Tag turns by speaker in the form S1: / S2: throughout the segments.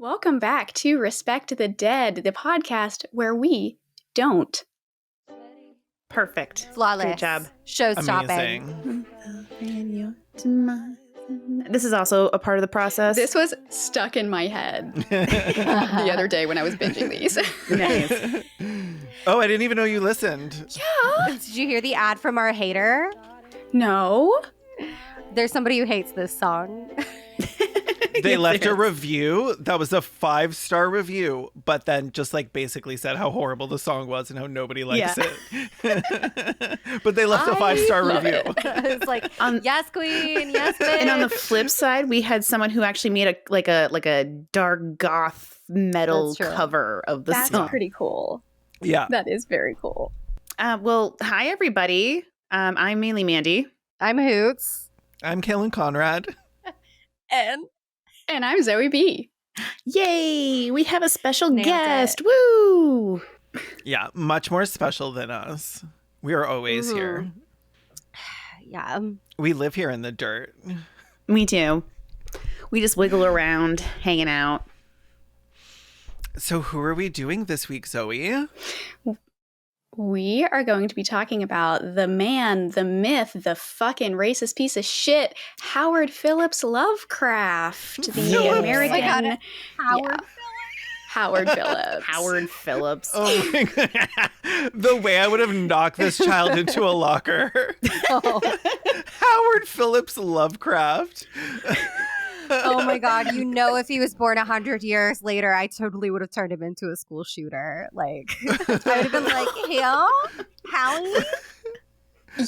S1: Welcome back to Respect the Dead, the podcast where we don't.
S2: Perfect.
S3: Flawless.
S2: Great job.
S3: Show stopping.
S4: Amazing.
S2: This is also a part of the process.
S1: This was stuck in my head the other day when I was binging these.
S2: Nice.
S4: Oh, I didn't even know you listened.
S1: Yeah.
S3: Did you hear the ad from our hater?
S1: No.
S3: There's somebody who hates this song.
S4: They left a review that was a 5-star review, but then just like basically said how horrible the song was and how nobody likes it. But they left a 5-star review.
S3: It's like, yes, queen, yes, bitch.
S2: And on the flip side, we had someone who actually made a dark goth metal cover of the song.
S1: That's pretty cool.
S4: Yeah.
S1: That is very cool.
S2: Well, hi everybody. I'm mainly Mandy.
S3: I'm Hoots.
S4: I'm Kaylin Conrad.
S1: And I'm Zoe B.
S2: Yay! We have a special
S3: Nailed
S2: guest.
S3: it.
S2: Woo!
S4: Yeah, much more special than us. We are always here.
S3: Yeah.
S4: We live here in the dirt.
S2: Me too. We just wiggle around, hanging out.
S4: So who are we doing this week, Zoe?
S1: We are going to be talking about the man, the myth, the fucking racist piece of shit, Howard Phillips Lovecraft, the American.
S3: Oh my God.
S1: Howard Phillips.
S2: Howard Phillips.
S4: Oh my God. The way I would have knocked this child into a locker.
S3: Oh.
S4: Howard Phillips Lovecraft.
S3: Oh my God. You know, if he was born 100 years later, I totally would have turned him into a school shooter. Like, I would have been like, hey, Howie?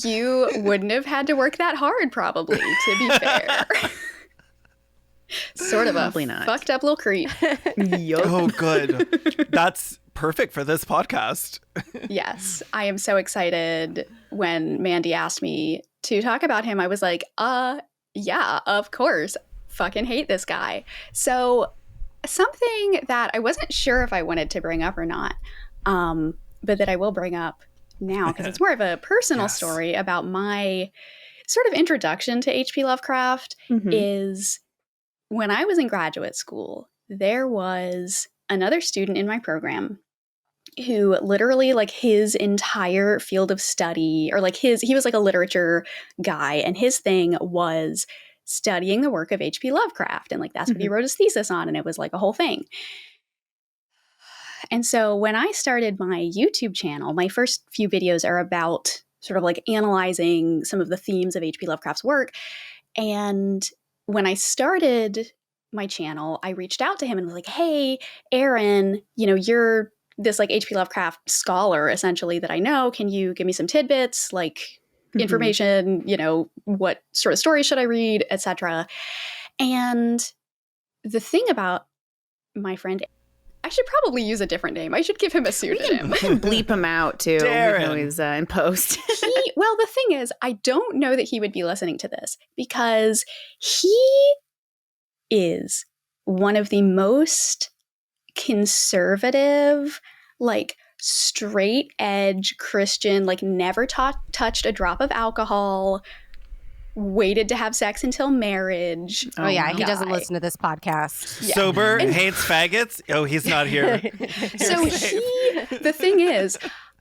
S1: You wouldn't have had to work that hard, probably, to be fair. Sort of
S2: Probably
S1: a
S2: not.
S1: fucked up little creep.
S2: Yup.
S4: Oh, good. That's perfect for this podcast.
S1: Yes, I am so excited when Mandy asked me to talk about him. I was like, yeah, of course. Fucking hate this guy. So something that I wasn't sure if I wanted to bring up or not, but that I will bring up now because it's more of a personal story about my sort of introduction to H.P. Lovecraft is when I was in graduate school, there was another student in my program who literally like his entire field of study or like he was like a literature guy and his thing was studying the work of H.P. Lovecraft. And like, that's what he wrote his thesis on. And it was like a whole thing. And so when I started my YouTube channel, my first few videos are about sort of like analyzing some of the themes of H.P. Lovecraft's work. And when I started my channel, I reached out to him and was like, hey, Aaron, you know, you're this like H.P. Lovecraft scholar essentially that I know. Can you give me some tidbits? Like, information, you know, what sort of stories should I read, etc. And the thing about my friend, I should probably use a different name. I should give him a pseudonym.
S2: We can bleep him out too.
S4: Darren.
S2: We can always in post.
S1: Well, the thing is, I don't know that he would be listening to this because he is one of the most conservative, like straight edge Christian, like never touched a drop of alcohol, waited to have sex until marriage.
S3: Oh yeah, he doesn't
S1: guy.
S3: listen to this podcast.
S1: Yeah.
S4: Sober, hates faggots. Oh, he's not here.
S1: So the thing is,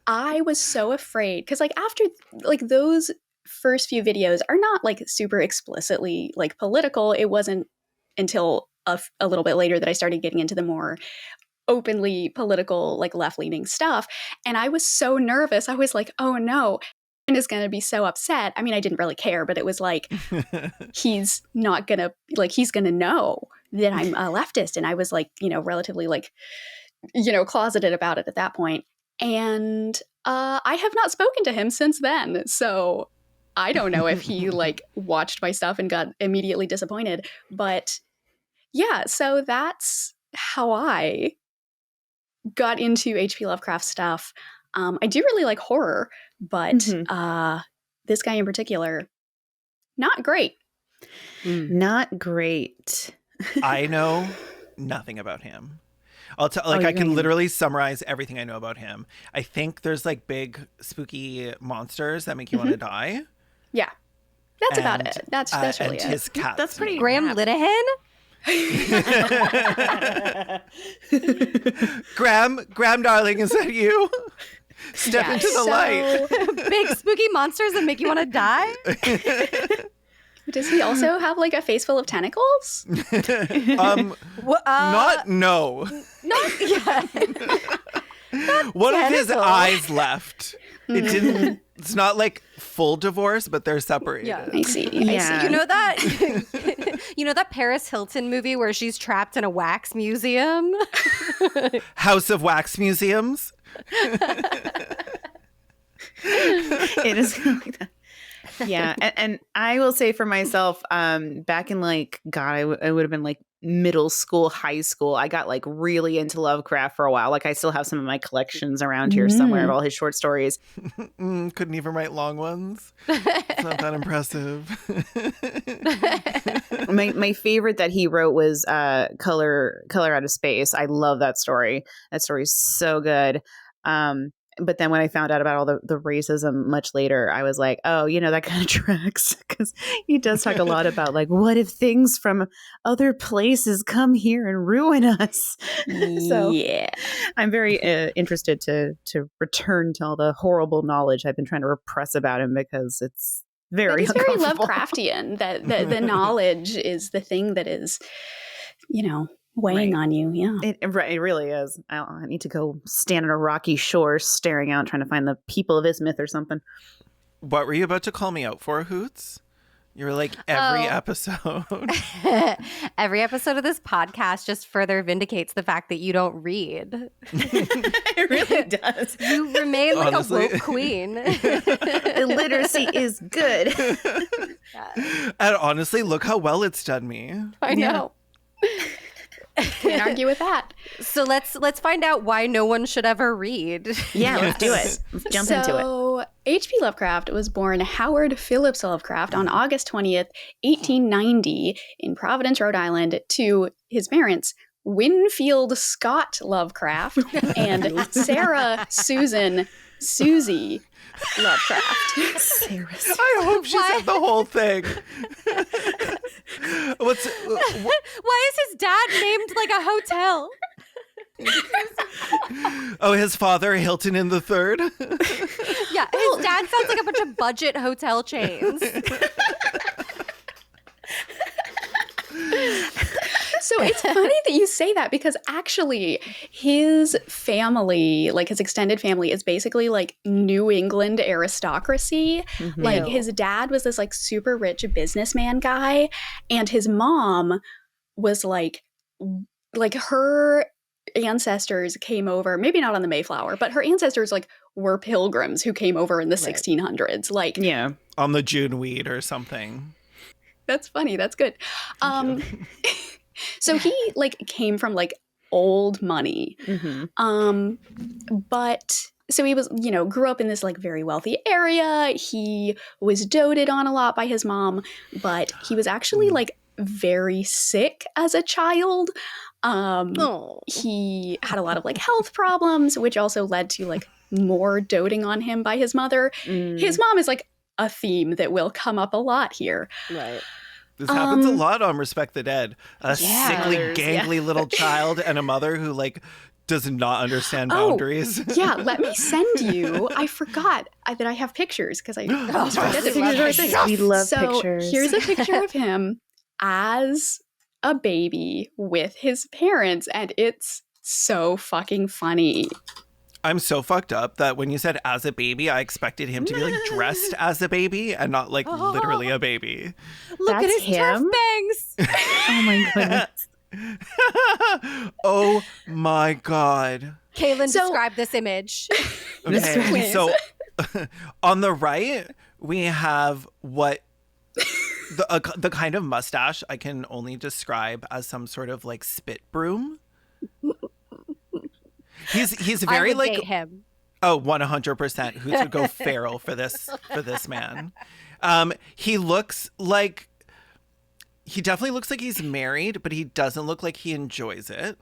S1: I was so afraid because like after like those first few videos are not like super explicitly like political. It wasn't until a little bit later that I started getting into the more openly political, like left-leaning stuff. And I was so nervous. I was like, oh no, and is going to be so upset. I mean, I didn't really care, but it was like, he's not going to, like, he's going to know that I'm a leftist. And I was like, you know, relatively like, you know, closeted about it at that point. And I have not spoken to him since then. So I don't know if he like watched my stuff and got immediately disappointed. But yeah, so that's how I got into H.P. Lovecraft stuff. I do really like horror, but this guy in particular, not great.
S2: Not great.
S4: I know nothing about him. I
S2: you're
S4: can literally summarize everything I know about him. I think there's like big spooky monsters that make you want to die.
S1: Yeah. That's about it. That's really
S4: and
S1: it.
S4: his cats.
S2: That's pretty.
S3: Graham Linehan?
S4: Graham, darling, is that you? Step into the light.
S3: Big spooky monsters that make you want to die?
S1: Does he also have like a face full of tentacles?
S4: Not no.
S3: Not yet.
S4: One of his eyes left. It didn't. It's not like full divorce, but they're separated.
S1: Yeah, I see.
S2: Yeah.
S3: You know that you know that Paris Hilton movie where she's trapped in a wax museum?
S4: House of Wax Museums.
S2: It is like that. Yeah, and I will say for myself, back in like God, I would have been like middle school, high school. I got like really into Lovecraft for a while. Like I still have some of my collections around here somewhere of all his short stories.
S4: Couldn't even write long ones. It's not that impressive.
S2: My favorite that he wrote was Color Out of Space. I love that story. That story is so good. But then when I found out about all the racism much later, I was like, oh, that kind of tracks, because he does talk a lot about like, what if things from other places come here and ruin us? So
S1: yeah,
S2: I'm very interested to return to all the horrible knowledge I've been trying to repress about him, because it's very
S1: Lovecraftian. That the knowledge is the thing that is, weighing on you. Yeah,
S2: it really is. I need to go stand on a rocky shore staring out, trying to find the people of Ismith or something.
S4: What were you about to call me out for, Hoots? You were like, every episode.
S3: Every episode of this podcast just further vindicates the fact that you don't read.
S2: It really does.
S3: You remain like
S4: Honestly.
S3: a woke queen.
S2: Illiteracy is good.
S4: And honestly, look how well it's done me.
S3: I know.
S1: Can't argue with that.
S3: So let's find out why no one should ever read.
S2: Yeah, let's do it. Let's jump into it.
S1: So H.P. Lovecraft was born Howard Phillips Lovecraft on August 20th, 1890 in Providence, Rhode Island, to his parents, Winfield Scott Lovecraft and Sarah Susie Lovecraft.
S4: I hope she said the whole thing.
S3: Why is his dad named like a hotel?
S4: Oh, his father, Hilton in the Third.
S3: Yeah, his dad sounds like a bunch of budget hotel chains.
S1: So it's funny that you say that, because actually his family, like his extended family, is basically like New England aristocracy.
S2: Mm-hmm.
S1: Like his dad was this like super rich businessman guy, and his mom was like her ancestors came over, maybe not on the Mayflower, but her ancestors like were pilgrims who came over in the 1600s. Like,
S2: yeah,
S4: on the June weed or something.
S1: That's funny. That's good. So he like came from like old money.
S2: Mm-hmm.
S1: But so he was, grew up in this like very wealthy area. He was doted on a lot by his mom, but he was actually like very sick as a child. He had a lot of like health problems, which also led to like more doting on him by his mother. His mom is like a theme that will come up a lot here.
S3: Right.
S4: This happens a lot on Respect the Dead. A sickly, gangly little child and a mother who like does not understand boundaries.
S1: Yeah, let me send you. I forgot that I have pictures, because I always forget the pictures.
S2: We love
S1: So
S2: pictures.
S1: here's a picture of him as a baby with his parents, and it's so fucking funny.
S4: I'm so fucked up that when you said as a baby, I expected him to be like dressed as a baby and not like literally a baby.
S3: Look at his turf bangs.
S2: Oh my goodness.
S4: Oh my God.
S3: Kaylin, describe this image.
S4: Okay, so on the right, we have what the kind of mustache I can only describe as some sort of like spit broom. He's very
S3: I would
S4: like
S3: date him.
S4: Oh, 100%. Who would go feral for this man? He definitely looks like he's married, but he doesn't look like he enjoys it.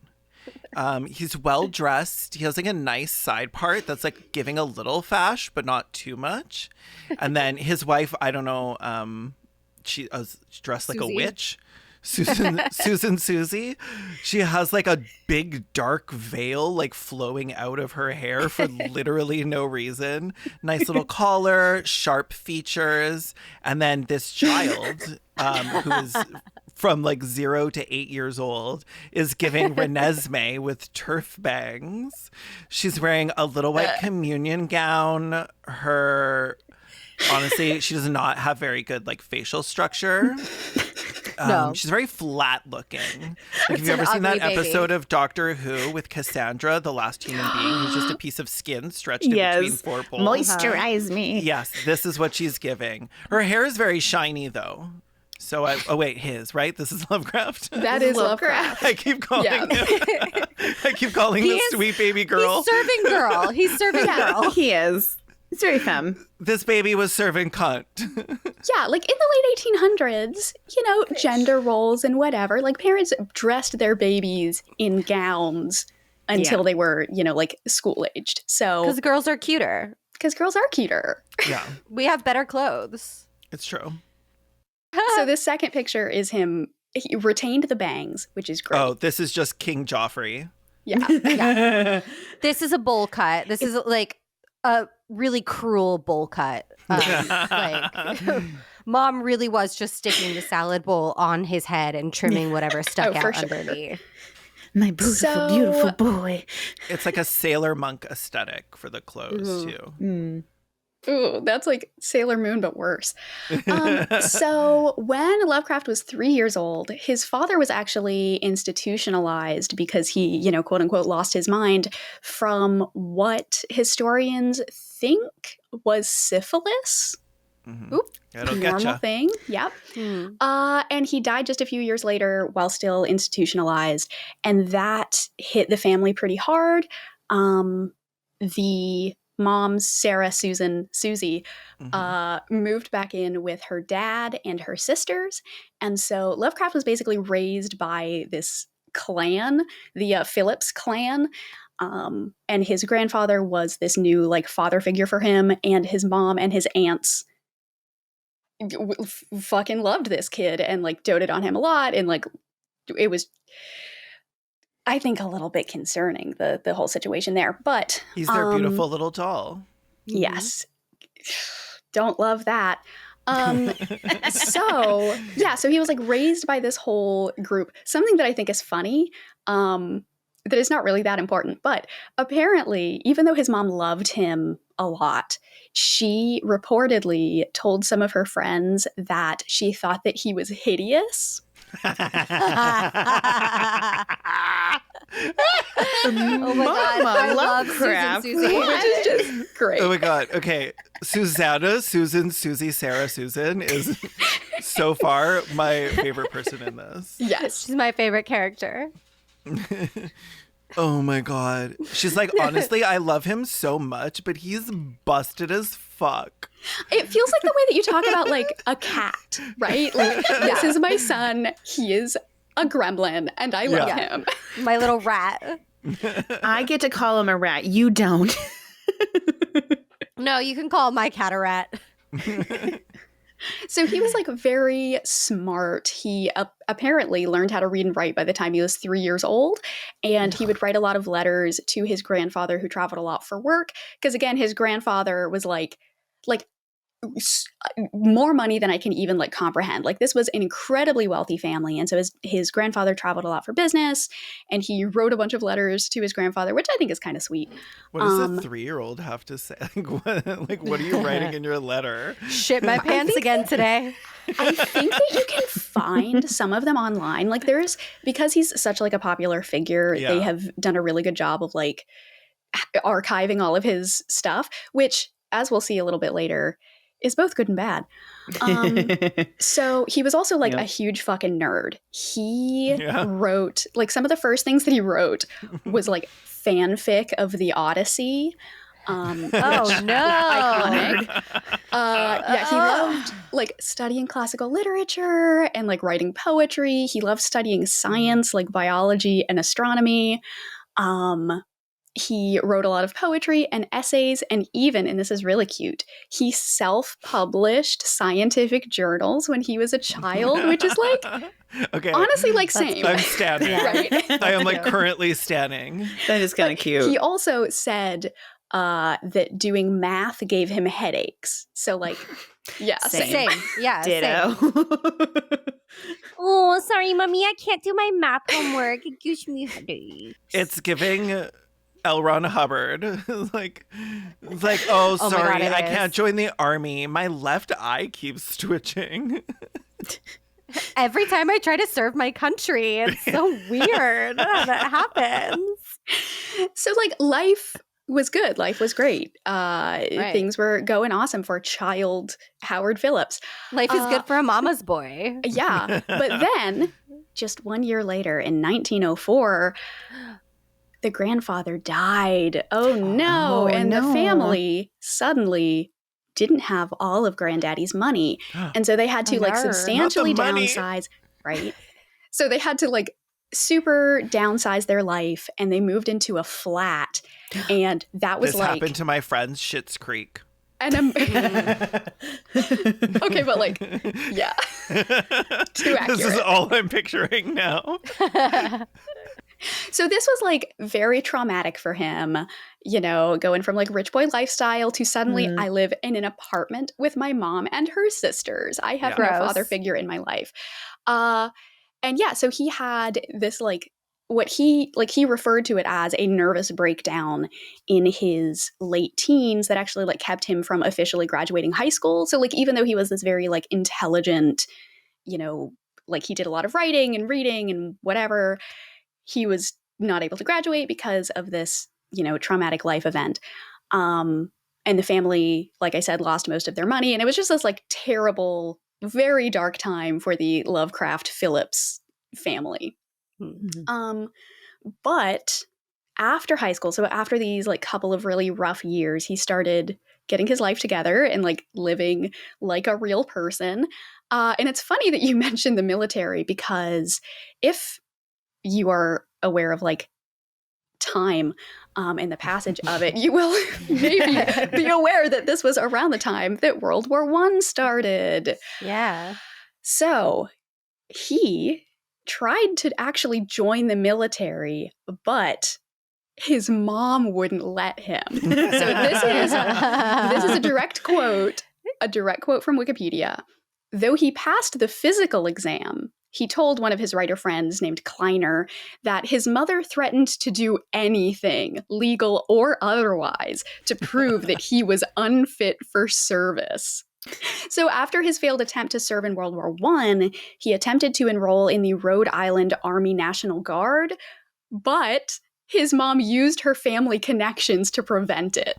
S4: He's well dressed. He has like a nice side part that's like giving a little fash, but not too much. And then his wife, I don't know, she was dressed like
S3: Susie.
S4: a witch. Susan Susie, she has like a big dark veil like flowing out of her hair for literally no reason. Nice little collar, sharp features, and then this child who is from like 0 to 8 years old is giving Renesmee with turf bangs. She's wearing a little white communion gown. Honestly, she does not have very good like facial structure.
S3: No.
S4: She's very flat looking. Like, have you ever seen that episode of Doctor Who with Cassandra, the last human being, who's just a piece of skin stretched in between four poles?
S2: Moisturize me.
S4: Yes, this is what she's giving. Her hair is very shiny, though. So his, right? This is Lovecraft.
S1: That is Lovecraft.
S4: I keep calling him. I keep calling this sweet baby girl.
S3: He's serving girl. He's serving girl.
S2: He is. It's very femme.
S4: This baby was serving cunt.
S1: Yeah, like in the late 1800s, gender roles and whatever. Like parents dressed their babies in gowns until they were, like school aged. So
S3: because girls are cuter.
S1: Because girls are cuter.
S4: Yeah,
S3: we have better clothes.
S4: It's true.
S1: So this second picture is him. He retained the bangs, which is great.
S4: Oh, this is just King Joffrey.
S1: Yeah.
S3: This is a bowl cut. This is like a really cruel bowl cut. Mom really was just sticking the salad bowl on his head and trimming whatever stuck out underneath.
S2: My beautiful boy.
S4: It's like a sailor monk aesthetic for the clothes too.
S2: Mm.
S1: Ooh, that's like Sailor Moon, but worse. So when Lovecraft was 3 years old, his father was actually institutionalized because he, quote unquote, lost his mind from what historians think was syphilis.
S4: Mm-hmm.
S1: Oop,
S4: It'll
S1: normal
S4: getcha.
S1: thing. Yep. And he died just a few years later while still institutionalized. And that hit the family pretty hard. The moms, Sarah, Susan, Susie, moved back in with her dad and her sisters. And so Lovecraft was basically raised by this clan, the Phillips clan. And his grandfather was this new like father figure for him, and his mom and his aunts fucking loved this kid and like doted on him a lot. And like it was, I think, a little bit concerning, the whole situation there. But
S4: he's their beautiful little doll.
S1: Yes. Don't love that. So he was like raised by this whole group. Something that I think is funny, that is not really that important, but apparently, even though his mom loved him a lot, she reportedly told some of her friends that she thought that he was hideous.
S3: Oh my God, I love Susan Susie.
S1: Which is just great.
S4: Oh my God. Okay. Susie, Sarah, Susan is so far my favorite person in this.
S1: Yes.
S3: She's my favorite character.
S4: Oh my God. She's like, honestly, I love him so much, but he's busted as fuck.
S1: It feels like the way that you talk about like a cat, right? Like, this is my son. He is a gremlin and I love him.
S3: My little rat.
S2: I get to call him a rat. You don't.
S3: No, you can call my cat a rat.
S1: So he was like very smart. He apparently learned how to read and write by the time he was 3 years old. And he would write a lot of letters to his grandfather, who traveled a lot for work. Because again, his grandfather was like more money than I can even like comprehend. Like this was an incredibly wealthy family. And so his grandfather traveled a lot for business, and he wrote a bunch of letters to his grandfather, which I think is kind of sweet.
S4: What does a 3-year-old have to say? What are you writing in your letter?
S3: Shit my pants again today.
S1: I think that you can find some of them online. Like because he's such like a popular figure, they have done a really good job of like archiving all of his stuff, which, as we'll see a little bit later, is both good and bad. So he was also like a huge fucking nerd. He wrote, like, some of the first things that he wrote was like fanfic of the Odyssey.
S3: Oh no!
S1: Iconic. He loved like studying classical literature and like writing poetry. He loved studying science, like biology and astronomy. He wrote a lot of poetry and essays, and even, and this is really cute, he self-published scientific journals when he was a child, which is like,
S4: okay,
S1: honestly, like
S3: That's
S1: same.
S4: I'm standing.
S3: Yeah.
S1: Right?
S4: I am like currently standing.
S2: That is kind of
S1: But
S2: cute.
S1: He also said that doing math gave him headaches. So like, yeah,
S2: Same.
S1: same.
S3: Yeah.
S2: Ditto.
S3: Same. Oh, sorry, mommy. I can't do my math homework. It gives me headaches.
S4: It's giving L. Ron Hubbard. like, it's like, oh,
S3: Oh my
S4: sorry,
S3: God, it
S4: I
S3: is.
S4: can't join the army. My left eye keeps twitching.
S3: Every time I try to serve my country, it's so weird that happens.
S1: So like life was good. Life was great. Things were going awesome for child Howard Phillips.
S3: Life is good for a mama's boy.
S1: Yeah. But then just 1 year later in 1904, the grandfather died. Oh no.
S2: Oh,
S1: And the
S2: no.
S1: family suddenly didn't have all of granddaddy's money. And so they had to like
S3: Not the
S1: substantially
S4: money.
S1: downsize, right? So they had to like super downsize their life, and they moved into a flat, and that was
S4: This
S1: like
S4: happened to my friends Schitt's Creek.
S1: an okay, but like, yeah, too accurate.
S4: This is all I'm picturing now.
S1: So this was like very traumatic for him, you know, going from like rich boy lifestyle to suddenly I live in an apartment with my mom and her sisters. I have
S4: Yeah.
S1: no
S3: Gross.
S1: father figure in my life. And yeah, so he had this like what he referred to it as a nervous breakdown in his late teens that actually like kept him from officially graduating high school. So like even though he was this very like intelligent, you know, like he did a lot of writing and reading and whatever, he was not able to graduate because of this, you know, traumatic life event. And the family, like I said, lost most of their money. And it was just this like terrible, very dark time for the Lovecraft Phillips family. But after high school, so after these like couple of really rough years, he started getting his life together and like living like a real person. And it's funny that you mentioned the military, because if you are aware of like time and the passage of it, you will maybe be aware that this was around the time that World War I started.
S3: Yeah.
S1: So he tried to actually join the military, but his mom wouldn't let him. So this is a direct quote from Wikipedia. Though he passed the physical exam, he told one of his writer friends named Kleiner that his mother threatened to do anything, legal or otherwise, to prove that he was unfit for service. So after his failed attempt to serve in World War I, he attempted to enroll in the Rhode Island Army National Guard, but his mom used her family connections to prevent it.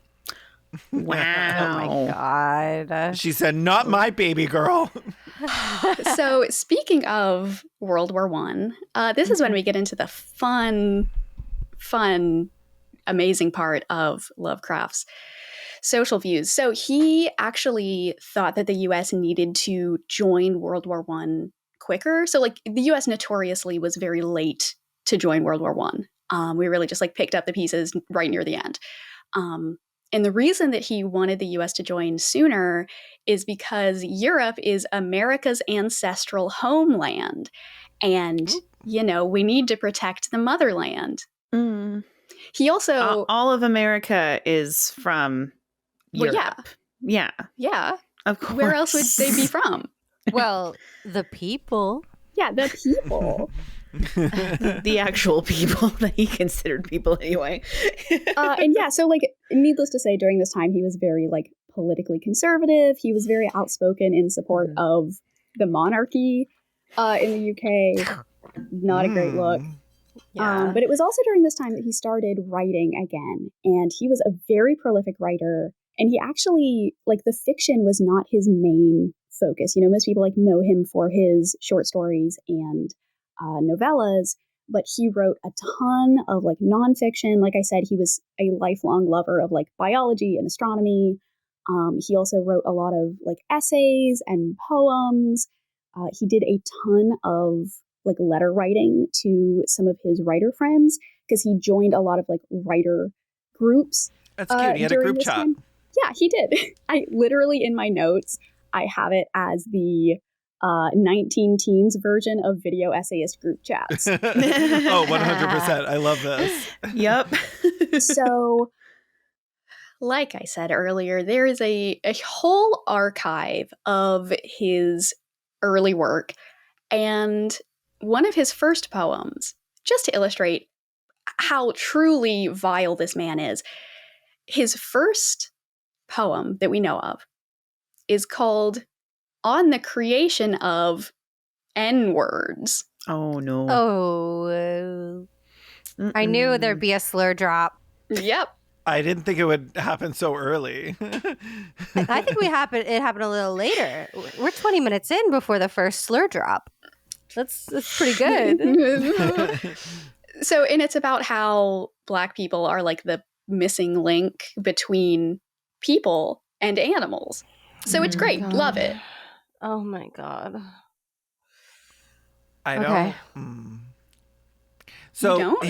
S2: Wow.
S3: Oh my God.
S4: She said, "Not my baby girl."
S1: So speaking of World War I, this is when we get into the fun, amazing part of Lovecraft's social views. So he actually thought that the U.S. needed to join World War I quicker. So like the U.S. notoriously was very late to join World War I. We really just like picked up the pieces right near the end. And the reason that he wanted the US to join sooner is because Europe is America's ancestral homeland. And, you know, we need to protect the motherland. He also...
S2: all of America is from Europe.
S1: Well, yeah.
S2: Yeah. Of course.
S1: Where else would they be from?
S3: Well, the people.
S1: Yeah, the people.
S2: The actual people that he considered people anyway.
S1: And yeah, so like, needless to say, during this time, he was very like politically conservative. He was very outspoken in support of the monarchy in the UK. Not a great look.
S3: Yeah.
S1: But it was also during this time that he started writing again. And he was a very prolific writer. And he actually, like, the fiction was not his main focus. You know, most people like know him for his short stories and novellas, but he wrote a ton of like nonfiction. Like I said, he was a lifelong lover of like biology and astronomy. He also wrote a lot of like essays and poems. He did a ton of letter writing to some of his writer friends, because he joined a lot of writer groups.
S4: That's cute. He had a
S1: during
S4: group
S1: this
S4: chat.
S1: time. Yeah, he did. I literally, in my notes, I have it as the 19 teens version of video essayist group chats.
S4: Oh, 100%. I love this.
S2: Yep.
S1: So, like I said earlier, there is a whole archive of his early work. And one of his first poems, just to illustrate how truly vile this man is, his first poem that we know of is called On the Creation of N-Words.
S2: Oh, no.
S3: Oh. I knew there'd be a slur drop.
S1: Yep.
S4: I didn't think it would happen so early.
S3: I think it happened a little later. We're 20 minutes in before the first slur drop. That's pretty good.
S1: So, and it's about how Black people are like the missing link between people and animals. So it's great.
S3: God.
S1: Love it.
S3: Oh my God.
S4: I don't.
S3: Okay.
S4: So
S1: You don't?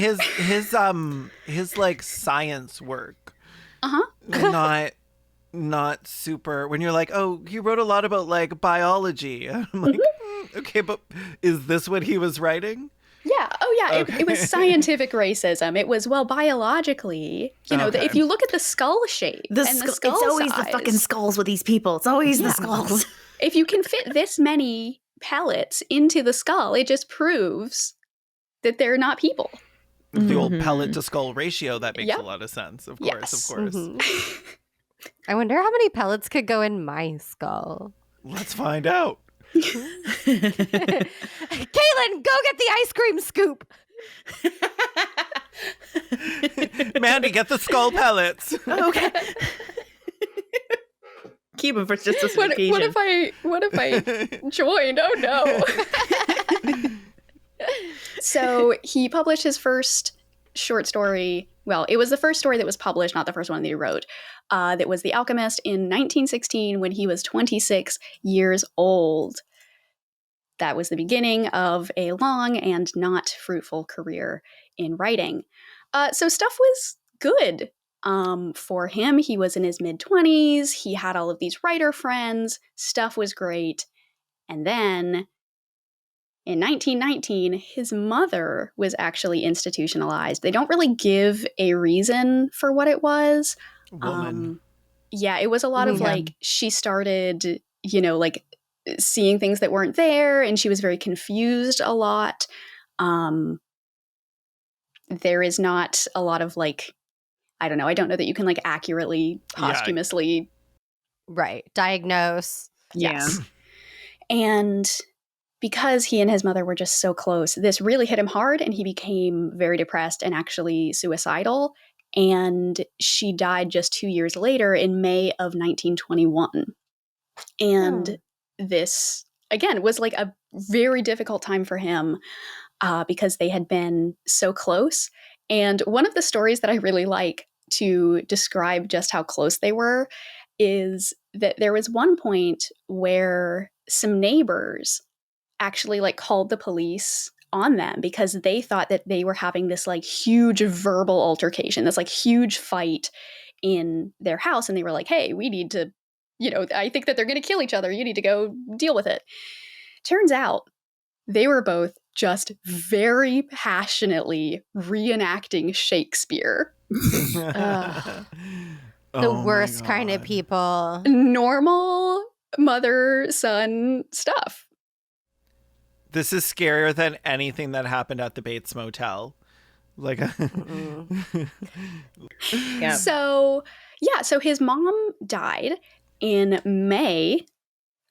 S4: his like science work,
S1: Uh-huh.
S4: not super. When you're like, oh, he wrote a lot about like biology. I'm like, okay, but is this what he was writing?
S1: Yeah. Oh, yeah.
S4: Okay.
S1: It was scientific racism. It was, well, biologically,
S4: Okay.
S1: if you look at the skull shape and the skull
S2: it's always
S1: size,
S2: the fucking skulls with these people. It's always the skulls.
S1: if you can fit this many pellets into the skull, it just proves that they're not people.
S4: The old pellet to skull ratio, that makes
S1: Yep.
S4: a lot of sense. Of
S1: Yes.
S4: course.
S3: Mhm. I wonder how many pellets could go in my skull.
S4: Let's find out.
S3: Caitlin, go get the ice cream scoop.
S4: Mandy, get the skull pellets.
S2: Okay. Keep them for just this
S1: What
S2: occasion.
S1: if I joined? Oh no. So he published his first short story. Well, it was the first story that was published, not the first one that he wrote. That was The Alchemist in 1916 when he was 26 years old. That was the beginning of a long and not fruitful career in writing. So stuff was good for him. He was in his mid-20s. He had all of these writer friends. Stuff was great. And then in 1919, his mother was actually institutionalized. They don't really give a reason for what it was.
S4: Woman.
S1: Yeah, it was a lot of
S3: Yeah.
S1: like, she started, like seeing things that weren't there, and she was very confused a lot. There is not a lot of like, I don't know that you can like accurately posthumously
S3: Right. Diagnose.
S1: Yes. And because he and his mother were just so close, this really hit him hard, and he became very depressed and actually suicidal. And she died just 2 years later in May of 1921. And this, again, was like a very difficult time for him because they had been so close. And one of the stories that I really like to describe just how close they were is that there was one point where some neighbors actually like called the police on them because they thought that they were having this like huge verbal altercation, this like huge fight in their house. And they were like, hey, we need to, I think that they're going to kill each other. You need to go deal with it. Turns out they were both just very passionately reenacting Shakespeare.
S3: The
S4: Oh my
S3: worst kind of
S4: God.
S3: people.
S1: Normal mother-son stuff.
S4: This is scarier than anything that happened at the Bates Motel. Like,
S2: Yeah.
S1: So his mom died in May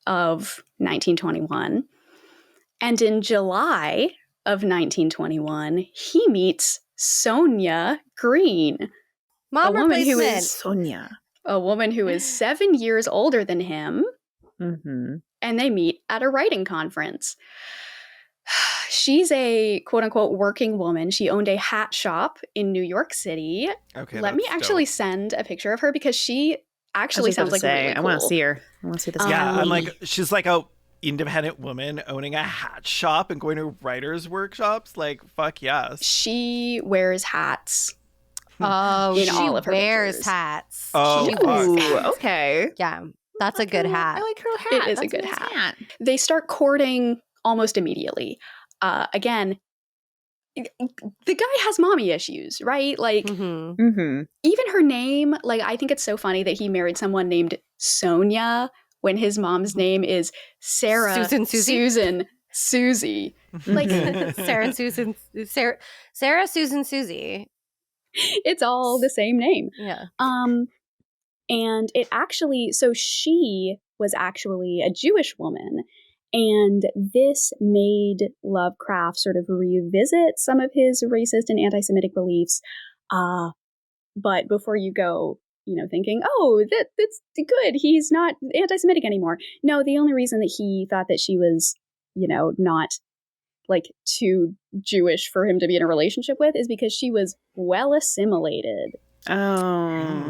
S1: of 1921. And in July of 1921, he meets Sonia Greene,
S3: Mom
S1: woman who
S3: replacement.
S1: is-
S2: Sonia.
S1: a woman who is 7 years older than him,
S2: Mm-hmm.
S1: and they meet at a writing conference. She's a quote-unquote working woman. She owned a hat shop in New York City.
S4: okay,
S1: Let me
S4: that's
S1: actually
S4: dope.
S1: send a picture of her because she actually sounds like really
S2: I
S1: cool.
S2: want to see her. I want to see this.
S4: Yeah,
S1: Um,
S4: I'm like, she's like a independent woman owning a hat shop and going to writers' workshops. Like, fuck yes.
S1: She wears hats
S3: Oh,
S1: in
S3: she
S1: all of her
S3: wears
S1: pictures.
S3: hats.
S4: Oh,
S3: She
S4: fuck.
S3: wears hats.
S2: Okay.
S3: Yeah, that's a good hat.
S2: I like her hat.
S1: It is a
S2: That's
S1: good
S2: nice
S1: hat. They start courting almost immediately. Again, the guy has mommy issues, right? Like,
S3: Mhm.
S2: Mm-hmm.
S1: even her name, like, I think it's so funny that he married someone named Sonia when his mom's name is Sarah
S3: Susan Susie?
S1: Susan Susie. Like,
S3: Sarah and Susan. Sarah, Susan, Susie.
S1: it's all the same name.
S3: Yeah.
S1: And it actually, so she was actually a Jewish woman. And this made Lovecraft sort of revisit some of his racist and anti-Semitic beliefs. But before you go, thinking, oh, that's good, he's not anti-Semitic anymore. No, the only reason that he thought that she was, not like too Jewish for him to be in a relationship with is because she was well assimilated.
S2: Oh.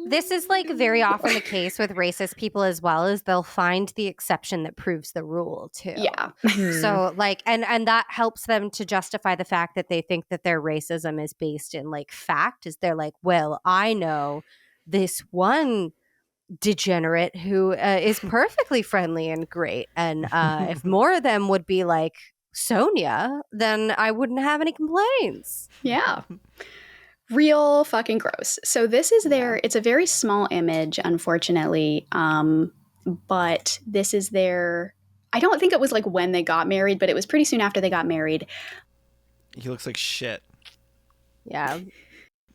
S3: This is like very often the case with racist people as well, as they'll find the exception that proves the rule too.
S1: Yeah.
S3: So like, and that helps them to justify the fact that they think that their racism is based in like fact, is they're like, well, I know this one degenerate who is perfectly friendly and great. And if more of them would be like Sonia, then I wouldn't have any complaints.
S1: Yeah. Real fucking gross. So this is it's a very small image, unfortunately. But this is I don't think it was like when they got married, but it was pretty soon after they got married.
S4: He looks like shit.
S3: Yeah.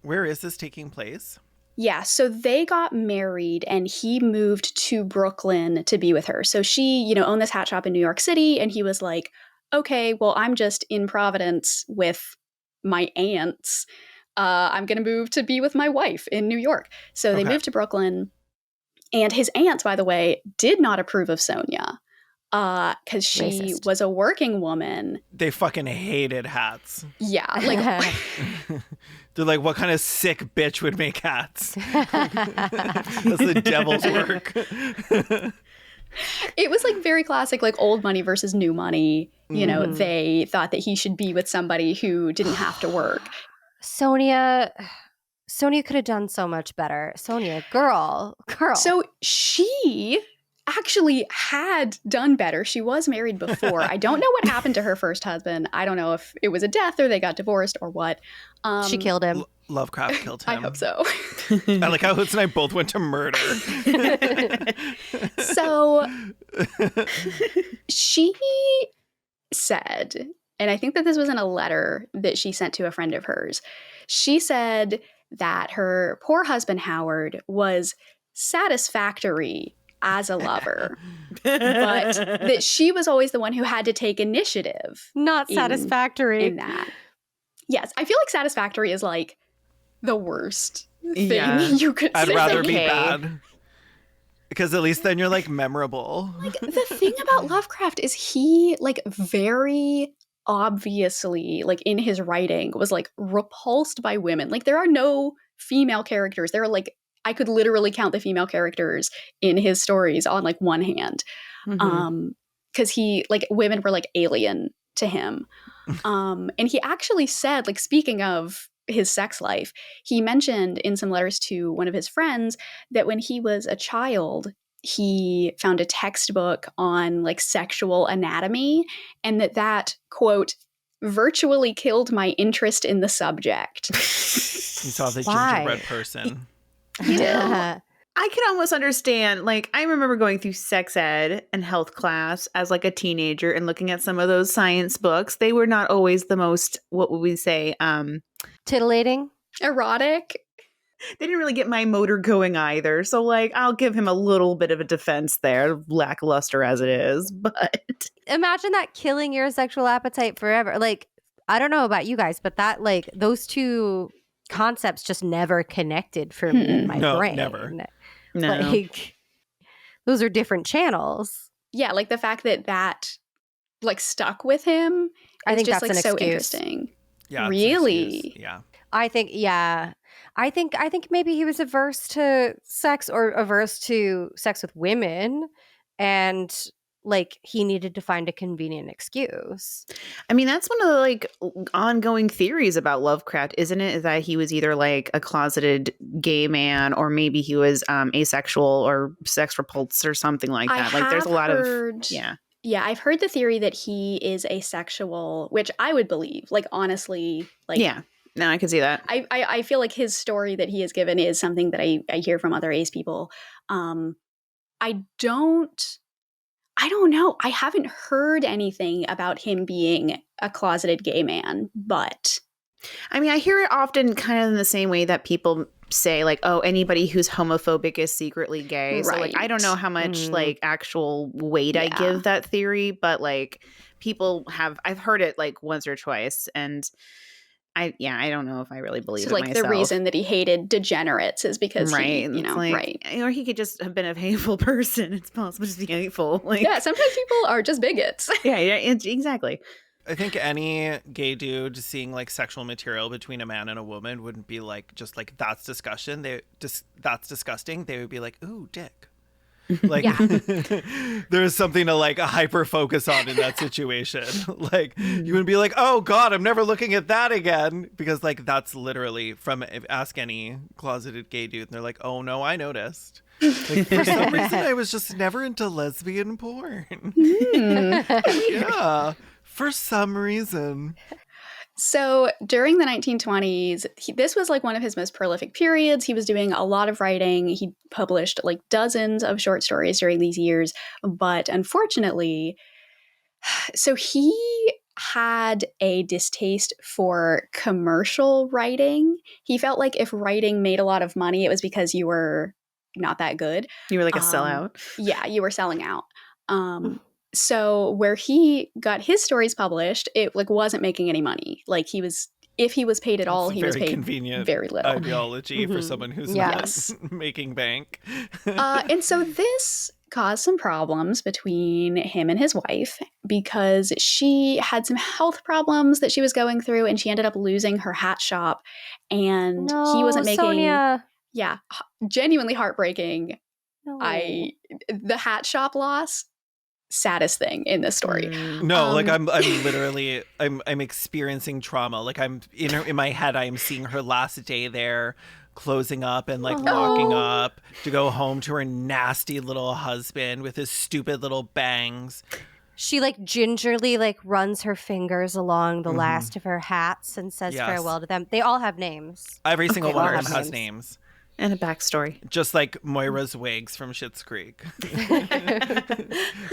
S4: Where is this taking place?
S1: Yeah, so they got married and he moved to Brooklyn to be with her. So she, owned this hat shop in New York City, and he was like, okay, well, I'm just in Providence with my aunts. I'm going to move to be with my wife in New York. So they moved to Brooklyn. And his aunts, by the way, did not approve of Sonia because she
S3: Racist.
S1: was a working woman.
S4: They fucking hated hats.
S1: Yeah, like
S4: They're like, what kind of sick bitch would make hats? That's the devil's work.
S1: it was like very classic, like old money versus new money. They thought that he should be with somebody who didn't have to work.
S3: Sonia could have done so much better. Sonia, girl.
S1: So she actually had done better. She was married before. I don't know what happened to her first husband. I don't know if it was a death or they got divorced or what.
S3: She killed him.
S4: Lovecraft killed him.
S1: I hope so.
S4: I like how Hoots and I both went to murder.
S1: So she said, and I think that this was in a letter that she sent to a friend of hers, she said that her poor husband, Howard, was satisfactory as a lover, but that she was always the one who had to take initiative.
S3: Not satisfactory.
S1: In that. Yes, I feel like satisfactory is like the worst thing you could say.
S4: I'd rather be bad. Because at least then you're like memorable.
S1: Like the thing about Lovecraft is he like very obviously like in his writing was like repulsed by women. Like there are no female characters. There are like I could literally count the female characters in his stories on like one hand. Because he like women were like alien to him. And he actually said, like speaking of his sex life, he mentioned in some letters to one of his friends that when he was a child, he found a textbook on like sexual anatomy, and that quote virtually killed my interest in the subject.
S4: You saw the
S3: Why?
S4: gingerbread person.
S2: I can almost understand. Like, I remember going through sex ed and health class as like a teenager and looking at some of those science books. They were not always the most, what would we say?
S3: Titillating.
S1: Erotic.
S2: They didn't really get my motor going either. So like, I'll give him a little bit of a defense there, lackluster as it is. But
S3: Imagine that killing your sexual appetite forever. Like, I don't know about you guys, but that like those two concepts just never connected for me in my brain.
S4: Never.
S2: no.
S3: Like, those are different channels.
S1: Yeah, like the fact that like stuck with him.
S3: I think
S1: just
S3: that's
S1: like
S3: an
S1: so
S3: excuse.
S1: Interesting.
S4: Yeah. it's an
S1: Really?
S4: excuse. Yeah.
S3: I think maybe he was averse to sex or averse to sex with women, and like he needed to find a convenient excuse.
S2: I mean, that's one of the like ongoing theories about Lovecraft, isn't it? Is that he was either like a closeted gay man, or maybe he was asexual or sex repulsed or something like that. Like there's a lot of
S1: Yeah, I've heard the theory that he is asexual, which I would believe. Like, honestly, like...
S2: Yeah, no, I can see that.
S1: I feel like his story that he has given is something that I hear from other ace people. I don't know. I haven't heard anything about him being a closeted gay man, but...
S2: I mean, I hear it often kind of in the same way that people say, like, oh, anybody who's homophobic is secretly gay. So, like, I don't know how much, like, actual weight I give that theory, but, like, I've heard it, like, once or twice, and I don't know if I really believe it myself.
S1: The reason that he hated degenerates is because he, right.
S2: Or he could just have been a hateful person. It's possible to be hateful. Like,
S1: yeah, sometimes people are just bigots.
S2: yeah, exactly.
S4: I think any gay dude seeing like sexual material between a man and a woman wouldn't be like, just like, that's disgusting. That's disgusting. They would be like, ooh, dick. Like, there's something to like hyper focus on in that situation. Like, you wouldn't be like, oh God, I'm never looking at that again, because like that's literally from ask any closeted gay dude, and they're like, oh no, I noticed. Like, for some reason, I was just never into lesbian porn. Yeah, for some reason.
S1: So during the 1920s, this was like one of his most prolific periods. He was doing a lot of writing. He published like dozens of short stories during these years. But unfortunately, so he had a distaste for commercial writing. He felt like if writing made a lot of money, it was because you were not that good.
S2: You were like a sellout.
S1: Yeah, you were selling out. So where he got his stories published, it like wasn't making any money. Like if he was paid at all, he was paid
S4: convenient
S1: very little.
S4: Ideology for someone who's not making bank.
S1: And so this caused some problems between him and his wife, because she had some health problems that she was going through, and she ended up losing her hat shop, and he wasn't making...
S3: Sonia.
S1: Yeah, genuinely heartbreaking.
S3: No.
S1: The hat shop loss, saddest thing in this story.
S4: No, like I'm literally I'm experiencing trauma. Like I'm in my head, I am seeing her last day there, closing up and like locking up to go home to her nasty little husband with his stupid little bangs.
S3: She like gingerly like runs her fingers along the last of her hats and says farewell to them. They all have names.
S4: Every single one of them has names.
S2: And a backstory.
S4: Just like Moira's wigs from Schitt's Creek.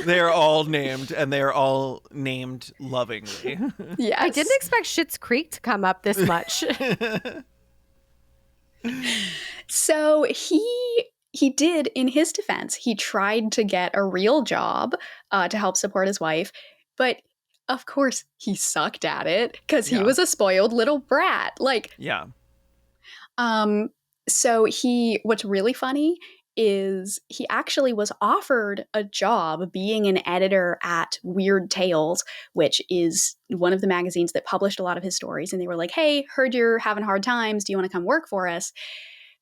S4: They're all named, and they're all named lovingly.
S1: Yes.
S3: I didn't expect Schitt's Creek to come up this much.
S1: So he did, in his defense, he tried to get a real job to help support his wife, but of course he sucked at it because he was a spoiled little brat. Like, so what's really funny is he actually was offered a job being an editor at Weird Tales, which is one of the magazines that published a lot of his stories. And they were like, hey, heard you're having hard times. Do you want to come work for us?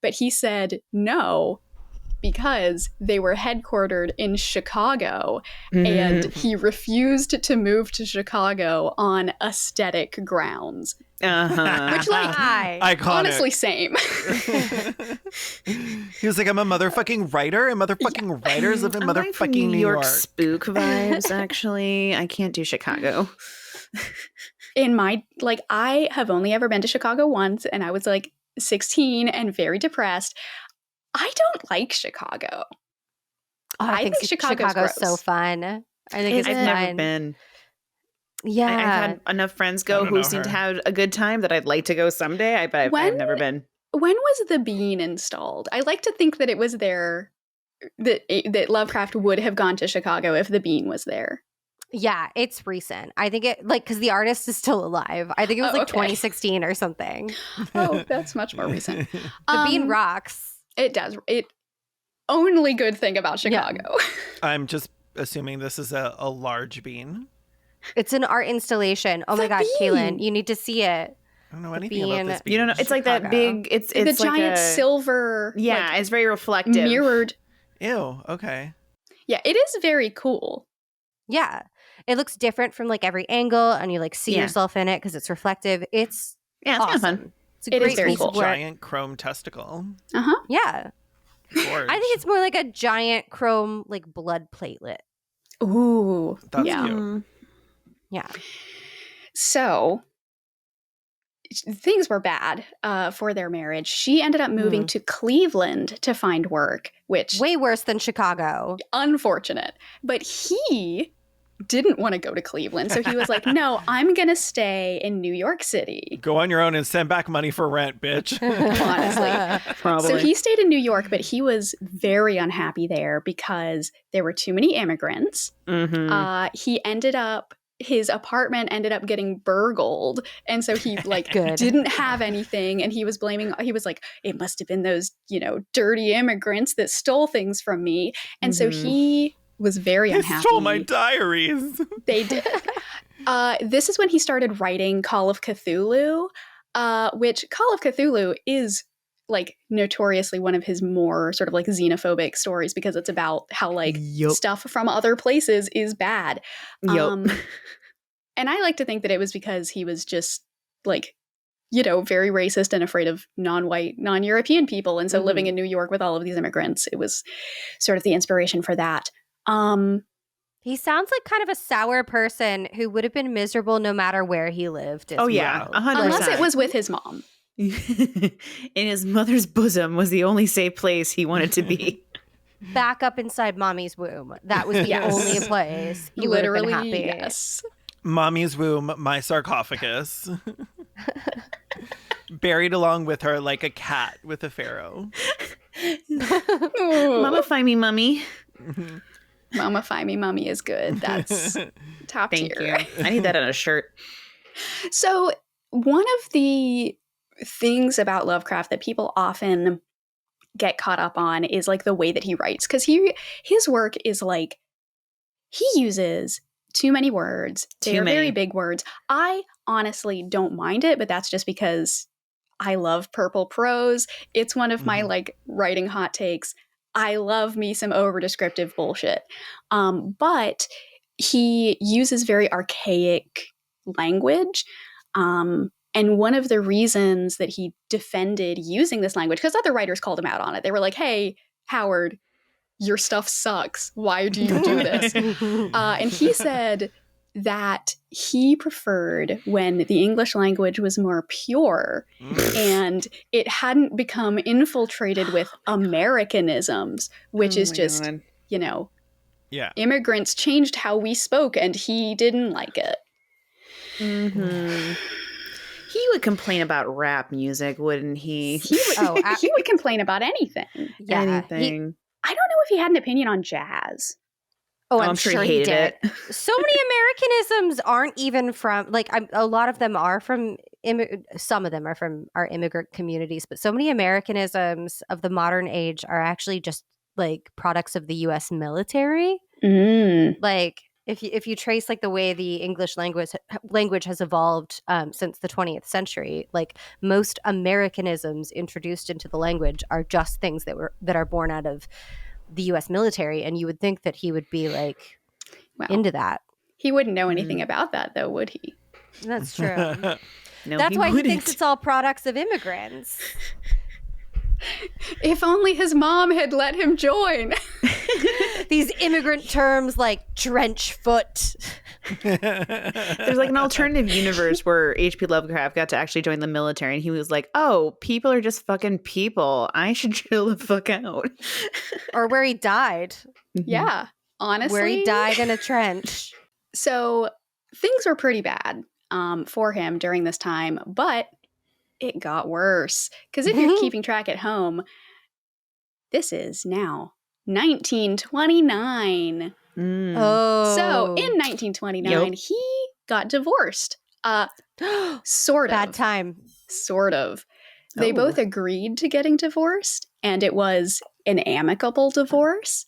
S1: But he said no, because they were headquartered in Chicago, and he refused to move to Chicago on aesthetic grounds. Which, like,
S4: iconic.
S1: Honestly, same.
S4: He was like, I'm a motherfucking writer, and motherfucking writers live in motherfucking New York.
S2: Spook vibes, actually. I can't do Chicago.
S1: I have only ever been to Chicago once, and I was like 16 and very depressed. I don't like Chicago.
S3: I think Chicago's so fun. I think
S2: I've never been.
S3: Yeah.
S2: I've had enough friends go who seem to have a good time that I'd like to go someday, but I've never been.
S1: When was the Bean installed? I like to think that it was there, that Lovecraft would have gone to Chicago if the Bean was there.
S3: Yeah, it's recent. I think it, like, because the artist is still alive. I think it was 2016 or something.
S1: Oh, that's much more recent.
S3: The Bean rocks.
S1: It does. Only good thing about Chicago.
S4: Yeah. I'm just assuming this is a large bean.
S3: It's an art installation. Oh my God, Kaylin, you need to see it.
S4: I don't know anything about this bean.
S2: You don't know. It's like that big. It's
S1: the
S2: like
S1: giant silver.
S2: Yeah, it's very reflective.
S1: Mirrored.
S4: Ew. Okay.
S1: Yeah, it is very cool.
S3: Yeah. It looks different from like every angle, and you like see yourself in it because it's reflective. It's
S2: it's
S3: awesome.
S2: kind of fun.
S3: It's a great
S1: very
S3: piece
S1: cool.
S3: of work.
S4: Giant chrome testicle.
S3: Yeah.
S4: Gorge.
S3: I think it's more like a giant chrome like blood platelet.
S1: Ooh.
S4: That's
S1: yeah.
S4: cute.
S3: Yeah.
S1: So things were bad for their marriage. She ended up moving to Cleveland to find work, which
S3: way worse than Chicago.
S1: Unfortunate. But he didn't want to go to Cleveland. So he was like, no, I'm going to stay in New York City.
S4: Go on your own and send back money for rent, bitch.
S1: Honestly.
S2: Probably.
S1: So he stayed in New York, but he was very unhappy there because there were too many immigrants. His apartment ended up getting burgled. And so he like didn't have anything. And he was like, it must have been those, dirty immigrants that stole things from me. And so he was very unhappy.
S4: They stole my diaries.
S1: They did. This is when he started writing Call of Cthulhu, which Call of Cthulhu is like notoriously one of his more sort of like xenophobic stories because it's about how like stuff from other places is bad. And I like to think that it was because he was just like, very racist and afraid of non-white, non-European people. And so living in New York with all of these immigrants, it was sort of the inspiration for that.
S3: He sounds like kind of a sour person who would have been miserable no matter where he lived.
S2: Oh, yeah. 100%.
S1: Unless it was with his mom.
S2: In his mother's bosom was the only safe place he wanted to be.
S3: Back up inside mommy's womb. That was the only place he literally would have been happy.
S1: Yes.
S4: Mommy's womb, my sarcophagus. Buried along with her like a cat with a pharaoh.
S2: Mummify me, mummy.
S1: Mummify me, mummy is good. That's top tier.
S2: Thank you. I need that on a shirt.
S1: So one of the things about Lovecraft that people often get caught up on is like the way that he writes. Because his work is like, he uses too many words. They're very big words. I honestly don't mind it, but that's just because I love purple prose. It's one of my like writing hot takes. I love me some over-descriptive bullshit. But he uses very archaic language. And one of the reasons that he defended using this language, because other writers called him out on it. They were like, hey, Howard, your stuff sucks. Why do you do this? And he said that he preferred when the English language was more pure and it hadn't become infiltrated with Americanisms, which is just, immigrants changed how we spoke and he didn't like it.
S2: He would complain about rap music, wouldn't he?
S1: He would complain about anything.
S3: Yeah,
S2: anything.
S1: I don't know if he had an opinion on jazz.
S3: Oh, I'm sure he hated it. So many Americanisms aren't even from, like, a lot of them are from, some of them are from our immigrant communities, but so many Americanisms of the modern age are actually just, like, products of the U.S. military. Like, if you trace, like, the way the English language has evolved since the 20th century, like, most Americanisms introduced into the language are just things that are born out of the U.S. military, and you would think that he would be like into that.
S1: He wouldn't know anything about that, though, would he?
S3: That's true.
S2: No,
S3: that's why
S2: wouldn't.
S3: He thinks it's all products of immigrants.
S1: If only his mom had let him join.
S3: These immigrant terms like trench foot.
S2: There's like an alternative universe where H.P. Lovecraft got to actually join the military, and he was like, oh, people are just fucking people. I should chill the fuck out.
S3: Or where he died.
S1: Yeah, honestly.
S3: Where he died in a trench.
S1: So things were pretty bad for him during this time, but it got worse. Because if you're keeping track at home, this is now 1929.
S3: Oh.
S1: So in 1929, he got divorced. Sort of.
S3: Bad time.
S1: Sort of. They both agreed to getting divorced, and it was an amicable divorce.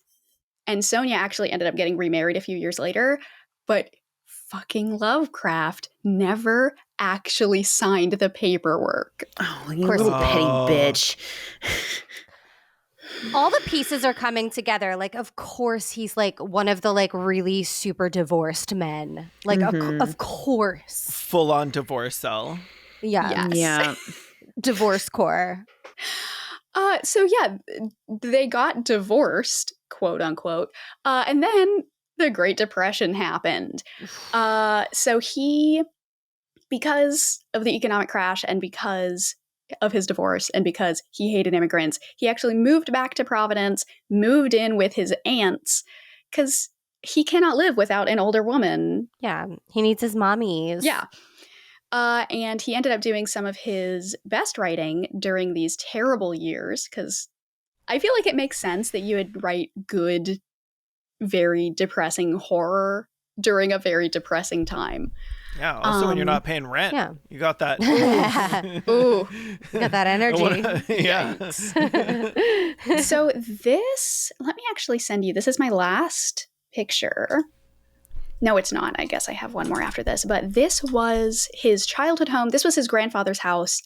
S1: And Sonia actually ended up getting remarried a few years later, but fucking Lovecraft never actually signed the paperwork.
S2: Oh, you little petty bitch.
S3: all the pieces are coming together. Like, of course, he's like one of the like really super divorced men. Like, of course.
S4: Full on divorce cell.
S3: Yeah.
S1: Yes.
S2: Yeah.
S3: Divorce core.
S1: So yeah, they got divorced, quote unquote, and then the Great Depression happened. So he, because of the economic crash and because of his divorce and because he hated immigrants, he actually moved back to Providence, moved in with his aunts, because he cannot live without an older woman.
S3: Yeah. He needs his mommies.
S1: Yeah. And he ended up doing some of his best writing during these terrible years, because I feel like it makes sense that you would write good, very depressing horror during a very depressing time.
S4: Yeah. Also, when you're not paying rent,
S3: yeah.
S4: you got that.
S1: Ooh.
S3: Got that energy.
S4: Yeah.
S1: So this, let me actually send you, this is my last picture. No, it's not. I guess I have one more after this. But this was his childhood home. This was his grandfather's house.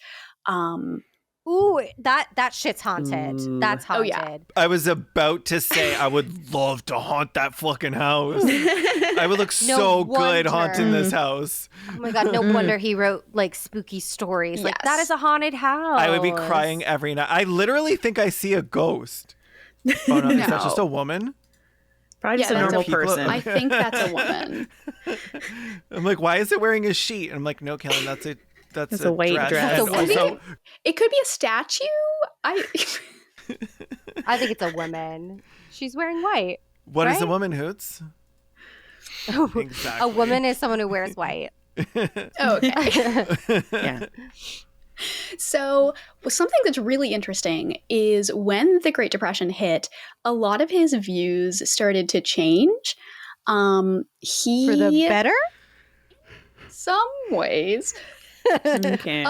S3: Ooh, that shit's haunted.
S2: Ooh.
S3: That's haunted.
S1: Oh, yeah.
S4: I was about to say I would love to haunt that fucking house. I would look so good haunting this house.
S3: Oh my god, no wonder he wrote like spooky stories. Like,
S1: Yes.
S3: that is a haunted house.
S4: I would be crying every night. I literally think I see a ghost. Oh no, is that
S1: No.
S4: just a woman?
S2: Probably just
S1: Yeah,
S2: a
S1: that's
S2: normal
S4: a people-
S2: person.
S1: I think that's a woman.
S4: I'm like, why is it wearing a sheet? And I'm like, no, Kellen, that's
S2: It's a white dress.
S4: And
S3: It's a woman?
S4: also,
S1: It could be a statue.
S3: I think it's a woman. She's wearing white.
S4: what is a
S3: Right?
S4: woman, Hoots?
S3: A
S4: Exactly.
S3: woman is someone who wears white.
S1: Okay.
S2: Yeah.
S1: So something that's really interesting is when the Great Depression hit, a lot of his views started to change. He,
S3: For the better?
S1: some ways.
S2: Okay.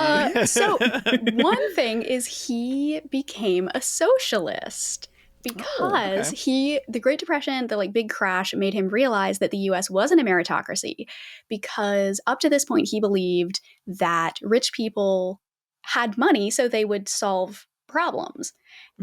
S1: So one thing is he became a socialist because the Great Depression, the like big crash, made him realize that the US wasn't a meritocracy, because up to this point he believed that rich people had money so they would solve problems.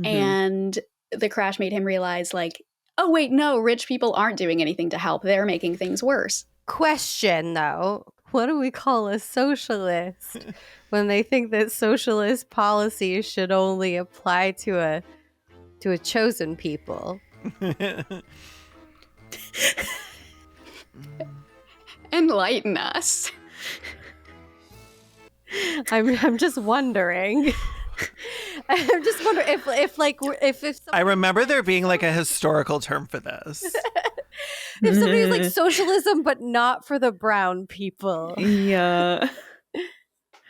S1: And the crash made him realize, like, oh wait, no, rich people aren't doing anything to help. They're making things worse.
S3: Question though, what do we call a socialist when they think that socialist policies should only apply to a chosen people?
S1: Enlighten us.
S3: I'm just wondering. I'm just wondering if
S4: I
S3: somebody,
S4: remember there being like a historical term for this.
S3: if somebody's like socialism but not for the brown people.
S2: Yeah.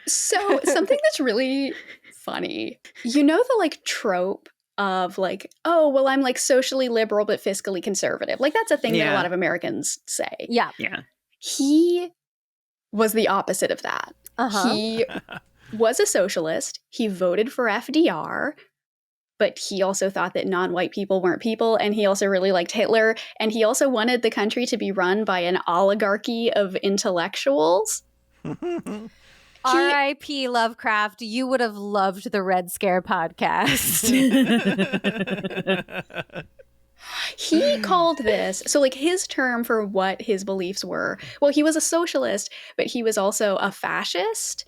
S1: So something that's really funny, you know, the like trope of like, oh, well, I'm like socially liberal but fiscally conservative. Like that's a thing that a
S2: Yeah.
S1: lot of Americans say.
S3: Yeah.
S2: Yeah.
S1: He was the opposite of that.
S3: Uh-huh.
S1: He was a socialist. He voted for FDR, but he also thought that non-white people weren't people, and he also really liked Hitler, and he also wanted the country to be run by an oligarchy of intellectuals.
S3: R.I.P. Lovecraft, you would have loved the Red Scare podcast.
S1: He called this, so like his term for what his beliefs were, well, he was a socialist, but he was also a fascist.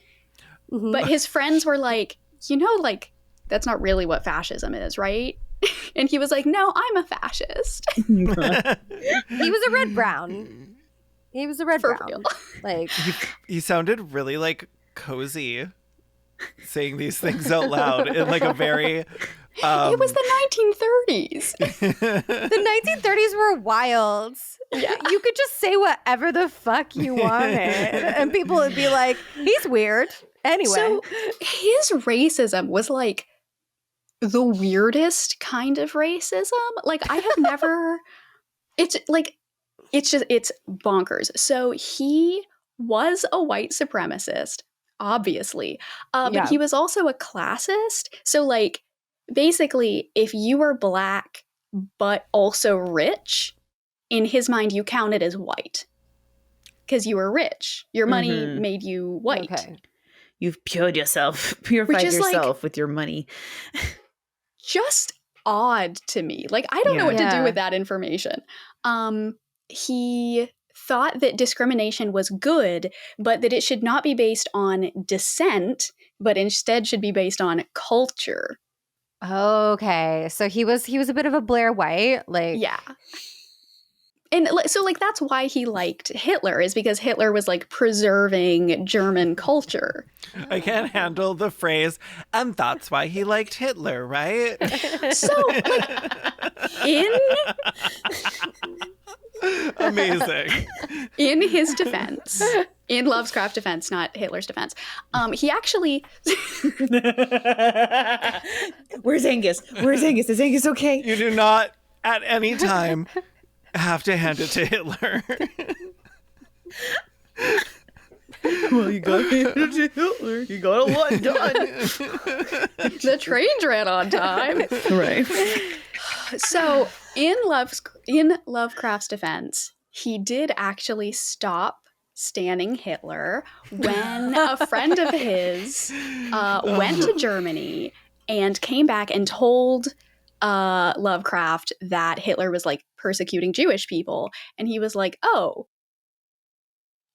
S3: Mhm.
S1: But his friends were like, you know, like, that's not really what fascism is, right? And he was like, no, I'm a fascist.
S3: He was a red brown. He was a red
S1: For
S3: brown.
S1: real.
S3: Like,
S4: He sounded really like cozy saying these things out loud in like a very
S1: It was the 1930s.
S3: the 1930s were wild.
S1: Yeah.
S3: You could just say whatever the fuck you wanted, and people would be like, he's weird. Anyway.
S1: So his racism was like the weirdest kind of racism. Like I have never, it's bonkers. So he was a white supremacist, obviously.
S3: Yeah.
S1: But he was also a classist. So like basically if you were black but also rich, in his mind you counted as white because you were rich. Your money
S2: Mhm.
S1: made you white.
S3: Okay.
S2: You've purified
S1: is like-
S2: yourself with your money.
S1: Just odd to me. Like, I don't know what to do with that information. He thought that discrimination was good, but that it should not be based on descent, but instead should be based on culture.
S3: Okay, so he was a bit of a Blair White, like
S1: yeah. And so, like, that's why he liked Hitler, is because Hitler was, like, preserving German culture.
S4: I can't handle the phrase, and that's why he liked Hitler, right?
S1: So, like,
S4: Amazing.
S1: In his defense, in Lovecraft's defense, not Hitler's defense, he actually...
S2: Where's Angus? Where's Angus? Is Angus okay?
S4: You do not, at any time... have to hand it to Hitler.
S2: Well, you got to hand it to Hitler. You got a lot done.
S1: The trains ran on time.
S2: Right.
S1: So, in Lovecraft's defense, he did actually stop standing Hitler when a friend of his went to Germany and came back and told Lovecraft that Hitler was, like, persecuting Jewish people, and he was like, oh,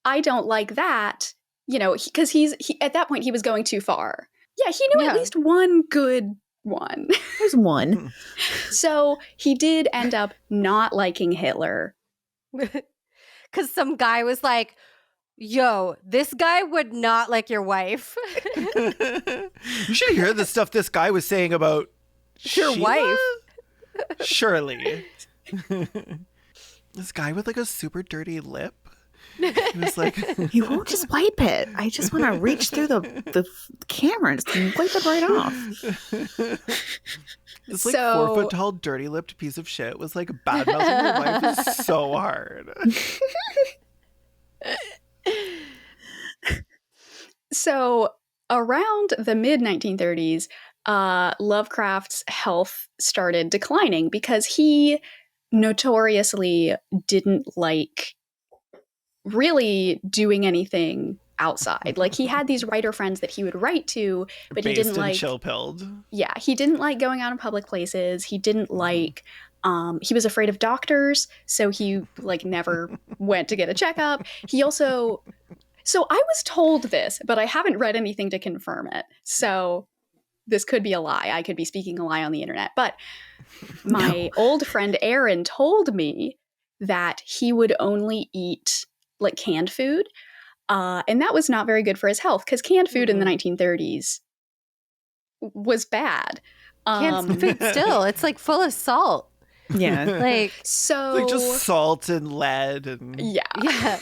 S1: I don't like that, you know, because he at that point he was going too far. Yeah, he knew at least one good one.
S2: There's one.
S1: So he did end up not liking Hitler.
S3: Because some guy was like, yo, this guy would not like your wife.
S4: You should hear the stuff this guy was saying about
S3: your
S4: Sheila?
S3: Wife.
S4: Surely. This guy with, like, a super dirty lip. He was like,
S2: he won't just wipe it. I just want to reach through the camera and just wipe it right off.
S4: This, like, 4-foot tall, dirty lipped piece of shit was, like, bad mouthing your wife is so hard.
S1: So around the mid 1930s, Lovecraft's health started declining because he notoriously didn't like really doing anything outside. Like, he had these writer friends that he would write to, but he didn't like
S4: chill-pilled.
S1: Yeah, he didn't like going out in public places. He didn't like he was afraid of doctors, so he, like, never went to get a checkup. He also So I was told this, but I haven't read anything to confirm it. So this could be a lie. I could be speaking a lie on the internet. But my old friend Aaron told me that he would only eat, like, canned food. And that was not very good for his health, because canned food in the 1930s was bad.
S3: Canned food still. It's, like, full of salt.
S2: Yeah.
S3: Like,
S1: so
S4: like, just salt and lead and
S3: yeah.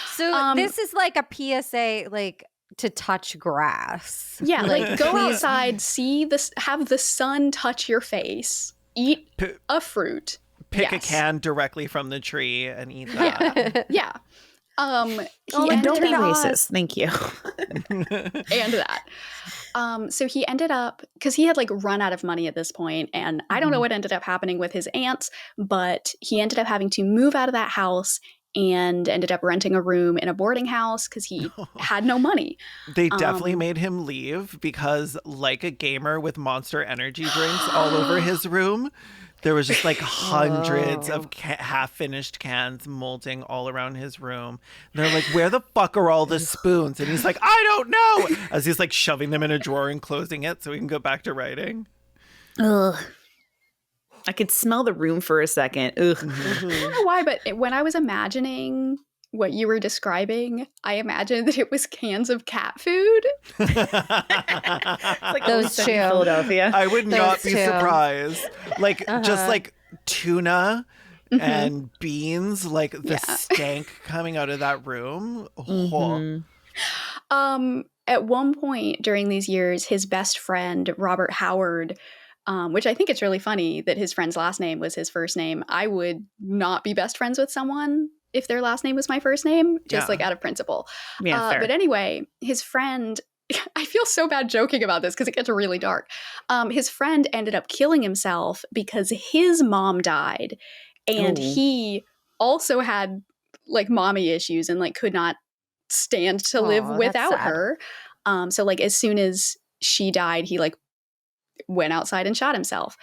S3: So this is like a PSA, like, to touch grass.
S1: Yeah, like, go outside, have the sun touch your face, eat a fruit.
S4: Pick a can directly from the tree and eat that.
S1: Yeah.
S2: Don't be racist. Thank you.
S1: And that. So he ended up, because he had, like, run out of money at this point, and I don't know what ended up happening with his aunts, but he ended up having to move out of that house and ended up renting a room in a boarding house because he had no money.
S4: They definitely made him leave because, like a gamer with Monster Energy drinks all over his room, there was just, like, hundreds of half-finished cans molting all around his room. And they're like, where the fuck are all the spoons? And he's like, I don't know! As he's, like, shoving them in a drawer and closing it so he can go back to writing.
S2: Ugh. I could smell the room for a second. Ugh.
S1: I don't know why, but when I was imagining what you were describing, I imagined that it was cans of cat food.
S2: Like
S3: those two.
S2: Philadelphia.
S4: I would not be surprised. Like, just, like, tuna and beans, like, the stank coming out of that room.
S1: At one point during these years, his best friend, Robert Howard, which I think it's really funny that his friend's last name was his first name. I would not be best friends with someone if their last name was my first name, just like out of principle.
S2: Yeah, fair.
S1: But anyway, his friend, I feel so bad joking about this because it gets really dark. His friend ended up killing himself because his mom died, and he also had, like, mommy issues and, like, could not stand to live without her. So, like, as soon as she died, he, like, went outside and shot himself.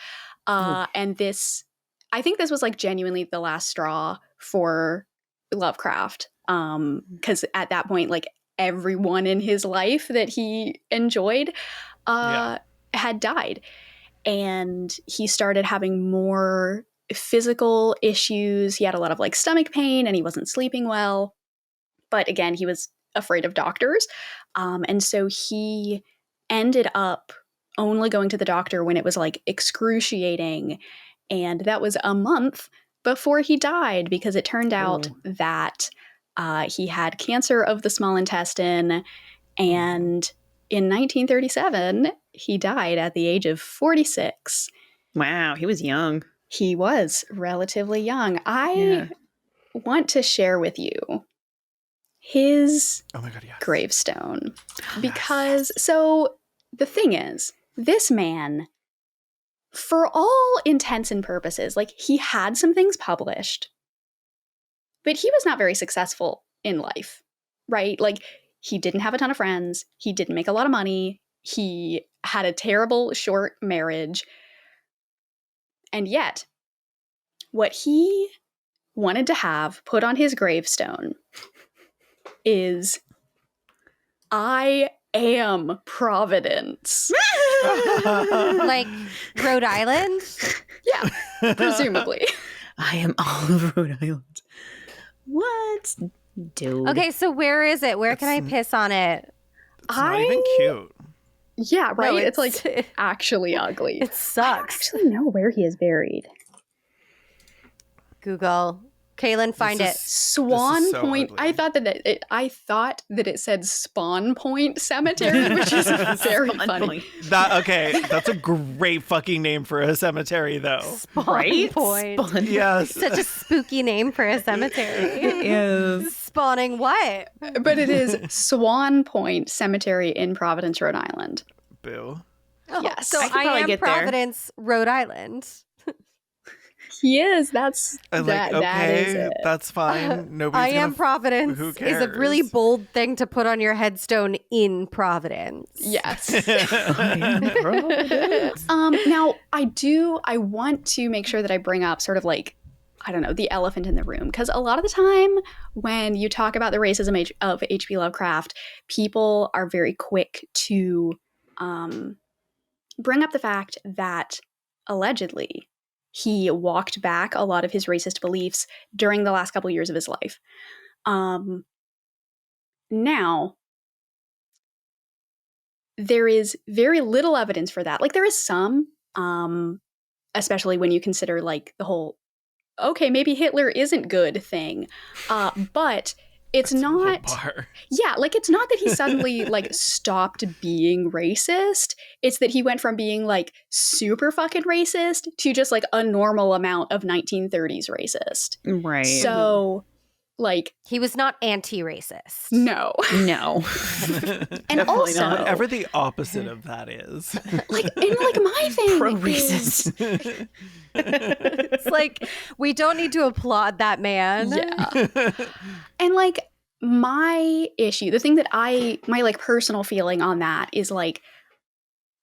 S1: And I think this was like genuinely the last straw for Lovecraft. Because at that point, like everyone in his life that he enjoyed had died. And he started having more physical issues. He had a lot of like stomach pain and he wasn't sleeping well. But again, he was afraid of doctors. And so he ended up only going to the doctor when it was like excruciating. And that was a month before he died, because it turned out that he had cancer of the small intestine. And in 1937, he died at the age of 46.
S2: Wow, he was young.
S1: He was relatively young. I want to share with you his gravestone. Because, so the thing is, this man, for all intents and purposes, like he had some things published, but he was not very successful in life, right? Like he didn't have a ton of friends. He didn't make a lot of money. He had a terrible short marriage. And yet, what he wanted to have put on his gravestone is, I am Providence.
S3: Like Rhode Island?
S1: Yeah, presumably.
S2: I am all of Rhode Island. What? Dude.
S3: Okay, so where is it? Where can I piss on it?
S4: It's not even cute.
S1: Yeah, right?
S3: No,
S1: it's like actually ugly.
S3: It sucks.
S1: I actually know where he is buried.
S3: Google. Kaylin, find it.
S1: Swan
S4: so
S1: Point.
S4: ugly.
S1: I thought that it said Spawn Point Cemetery, which is very funny.
S4: That's a great fucking name for a cemetery, though.
S3: Spawn Point.
S4: Yes.
S3: Such a spooky name for a cemetery.
S2: It is.
S3: Spawning what?
S1: But it is Swan Point Cemetery in Providence, Rhode Island.
S4: Boo.
S3: Oh,
S1: Yes.
S3: So
S2: I could
S3: I
S2: probably
S3: am
S2: get there.
S3: Providence, Rhode Island.
S1: He is. That's
S4: I'm
S1: that.
S4: like,
S1: That is
S4: okay,
S1: it.
S4: that's fine. Nobody's
S3: I am Providence
S4: who
S3: is a really
S4: cares?
S3: bold thing to put on your headstone in Providence.
S1: Yes.
S2: Providence.
S1: Now I want to make sure that I bring up sort of like, I don't know, the elephant in the room. Because a lot of the time when you talk about the racism of H.P. Lovecraft, people are very quick to bring up the fact that allegedly he walked back a lot of his racist beliefs during the last couple years of his life. Now, there is very little evidence for that. Like there is some, especially when you consider like the whole, okay, maybe Hitler isn't good thing. But it's not, like it's not that he suddenly like stopped being racist. It's that he went from being like super fucking racist to just like a normal amount of 1930s racist.
S2: Right.
S1: So like
S3: He was not anti-racist.
S1: no.
S2: No.
S1: And also
S2: not.
S4: Whatever the opposite of that is.
S1: like my thing
S2: Pro-racist.
S3: It's like, we don't need to applaud that man.
S1: Yeah. And like my issue, the thing that my like personal feeling on that is like,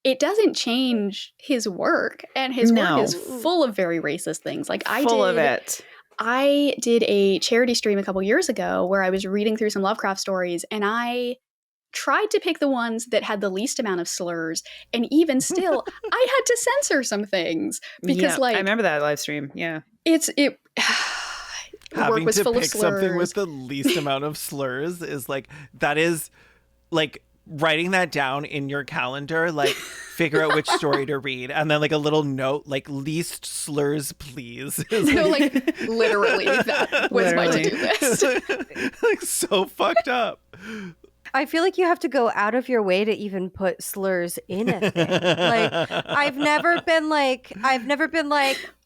S1: it doesn't change his work, and his work is full of very racist things. Like I did a charity stream a couple years ago where I was reading through some Lovecraft stories, and I tried to pick the ones that had the least amount of slurs, and even still, I had to censor some things because, like,
S2: I remember that live stream. Yeah,
S1: it.
S4: Having
S1: was
S4: to
S1: full
S4: pick
S1: of slurs.
S4: something with the least amount of slurs is like, that is like writing that down in your calendar, like figure out which story to read, and then like a little note like least slurs please.
S1: No, like literally that was my to-do list.
S4: Like so fucked up.
S3: I feel like you have to go out of your way to even put slurs in it. Like I've never been like,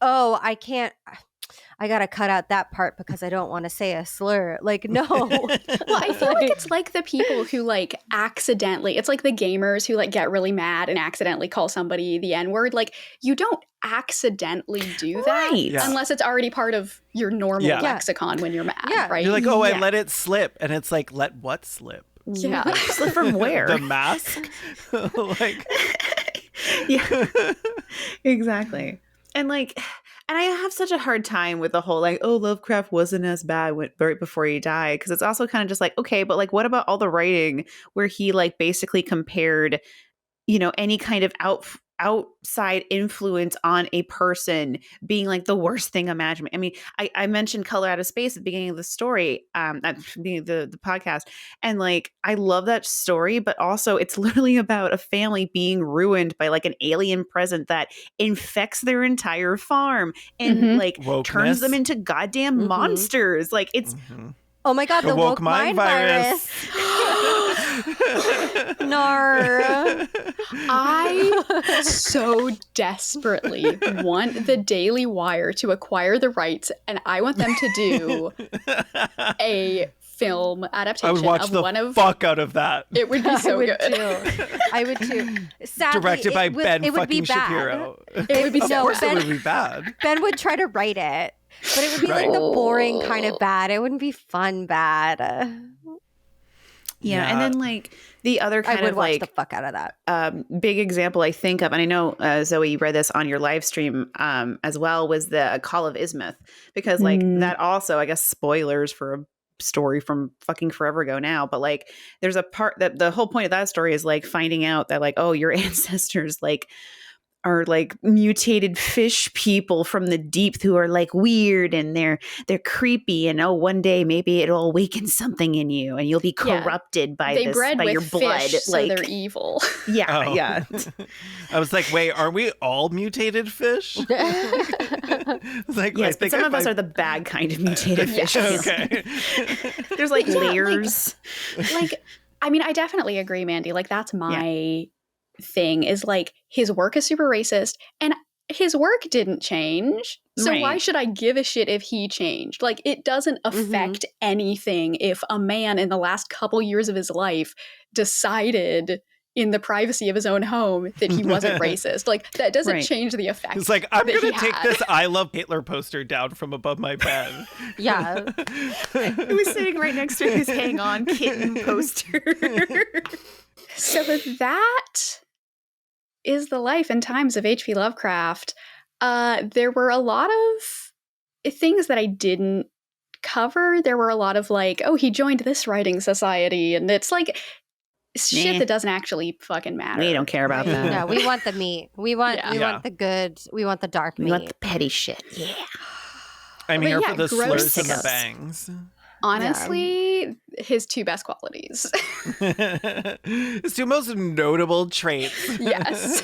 S3: oh, I gotta cut out that part because I don't want to say a slur. Like, no.
S1: Well, I feel like it's like the people who like accidentally, it's like the gamers who like get really mad and accidentally call somebody the N-word. Like, you don't accidentally do that unless it's already part of your normal lexicon when you're mad, right?
S4: You're like, oh, I let it slip. And it's like, let what slip?
S1: Yeah.
S2: slip from where?
S4: The mask? Like,
S2: yeah, exactly. And like, and I have such a hard time with the whole like, oh, Lovecraft wasn't as bad right before he died. Because it's also kind of just like, okay, but like, what about all the writing where he like basically compared, any kind of outside influence on a person being like the worst thing imaginable. I mean, I mentioned Color Out of Space at the beginning of the story, at the beginning of the podcast. And like, I love that story, but also it's literally about a family being ruined by like an alien presence that infects their entire farm and like
S4: Wokeness.
S2: turns them into goddamn monsters. Like it's,
S3: oh my God, the woke mind virus. Nar.
S1: I so desperately want the Daily Wire to acquire the rights, and I want them to do a film adaptation
S4: I would watch
S1: of
S4: the
S1: one of
S4: fuck out of that.
S1: It would be so good.
S3: I would too. Sadly,
S4: Directed by Ben
S3: it would
S4: fucking
S3: be bad.
S4: Shapiro.
S1: It would be
S4: Of
S1: so
S4: course
S1: bad.
S4: it would be bad.
S3: Ben would try to write it, but it would be like the boring kind of bad. It wouldn't be fun bad.
S2: Yeah, and then like the other kind
S3: I would
S2: of
S3: watch
S2: like
S3: the fuck out of that.
S2: big example I think of, and I know Zoe, you read this on your live stream as well, was the Call of Ismuth, because like that also, I guess, spoilers for a story from fucking forever ago now, but like there's a part that the whole point of that story is like finding out that like, oh, your ancestors like are like mutated fish people from the deep who are like weird and they're creepy, and one day maybe it'll awaken something in you and you'll be corrupted by
S1: they bred
S2: by
S1: with
S2: your blood.
S1: fish, so
S2: like
S1: they're evil.
S2: Yeah, yeah.
S4: I was like, wait, aren't we all mutated fish? Like,
S2: yes, but some of us are the bad kind of mutated fish.
S4: Okay.
S2: There's like layers.
S1: Like, I mean, I definitely agree, Mandy. Like, that's my thing, is like his work is super racist and his work didn't change. So why should I give a shit if he changed? Like, it doesn't affect anything if a man in the last couple years of his life decided in the privacy of his own home that he wasn't racist. Like, that doesn't change the effect.
S4: It's like, I'm going to take this I Love Hitler poster down from above my bed.
S3: Yeah.
S2: It was sitting right next to his Hang On Kitten poster.
S1: So that is the life and times of H.P. Lovecraft. There were a lot of things that I didn't cover. There were a lot of like, oh, he joined this writing society, and it's like shit that doesn't actually fucking matter.
S2: We don't care about that.
S3: No, we want the meat. We want the good. We want the dark meat.
S2: We want the petty shit. Yeah.
S4: I'm here for the
S1: gross
S4: slurs and the
S1: sickos.
S4: bangs.
S1: Honestly, his two best qualities.
S4: His two most notable traits.
S1: Yes.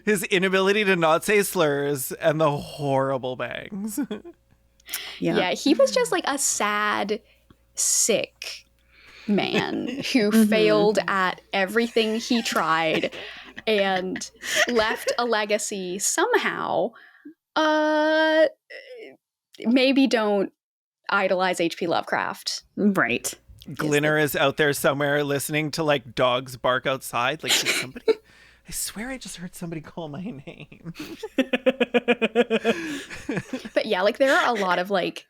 S4: His inability to not say slurs and the horrible bangs.
S1: Yeah, he was just like a sad, sick man who failed at everything he tried and left a legacy somehow. Maybe don't idolize H.P. Lovecraft.
S2: Right.
S4: Glinner is out there somewhere listening to like dogs bark outside. Like, did somebody? I swear I just heard somebody call my name.
S1: But yeah, like there are a lot of like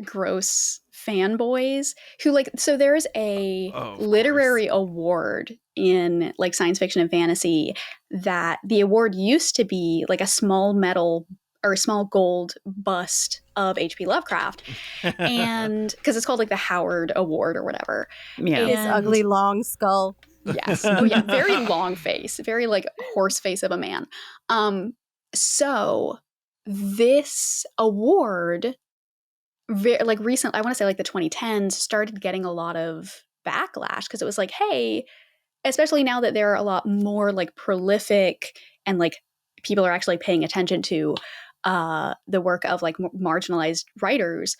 S1: gross fanboys who like, so there's a literary award in like science fiction and fantasy that the award used to be like a small metal or a small gold bust of H.P. Lovecraft. And because it's called like the Howard Award or whatever.
S2: Yeah.
S3: His ugly long skull.
S1: Yes. Oh yeah. Very long face. Very like horse face of a man. So this award, like recently, I want to say like the 2010s, started getting a lot of backlash because it was like, hey, especially now that there are a lot more like prolific and like people are actually paying attention to the work of like marginalized writers,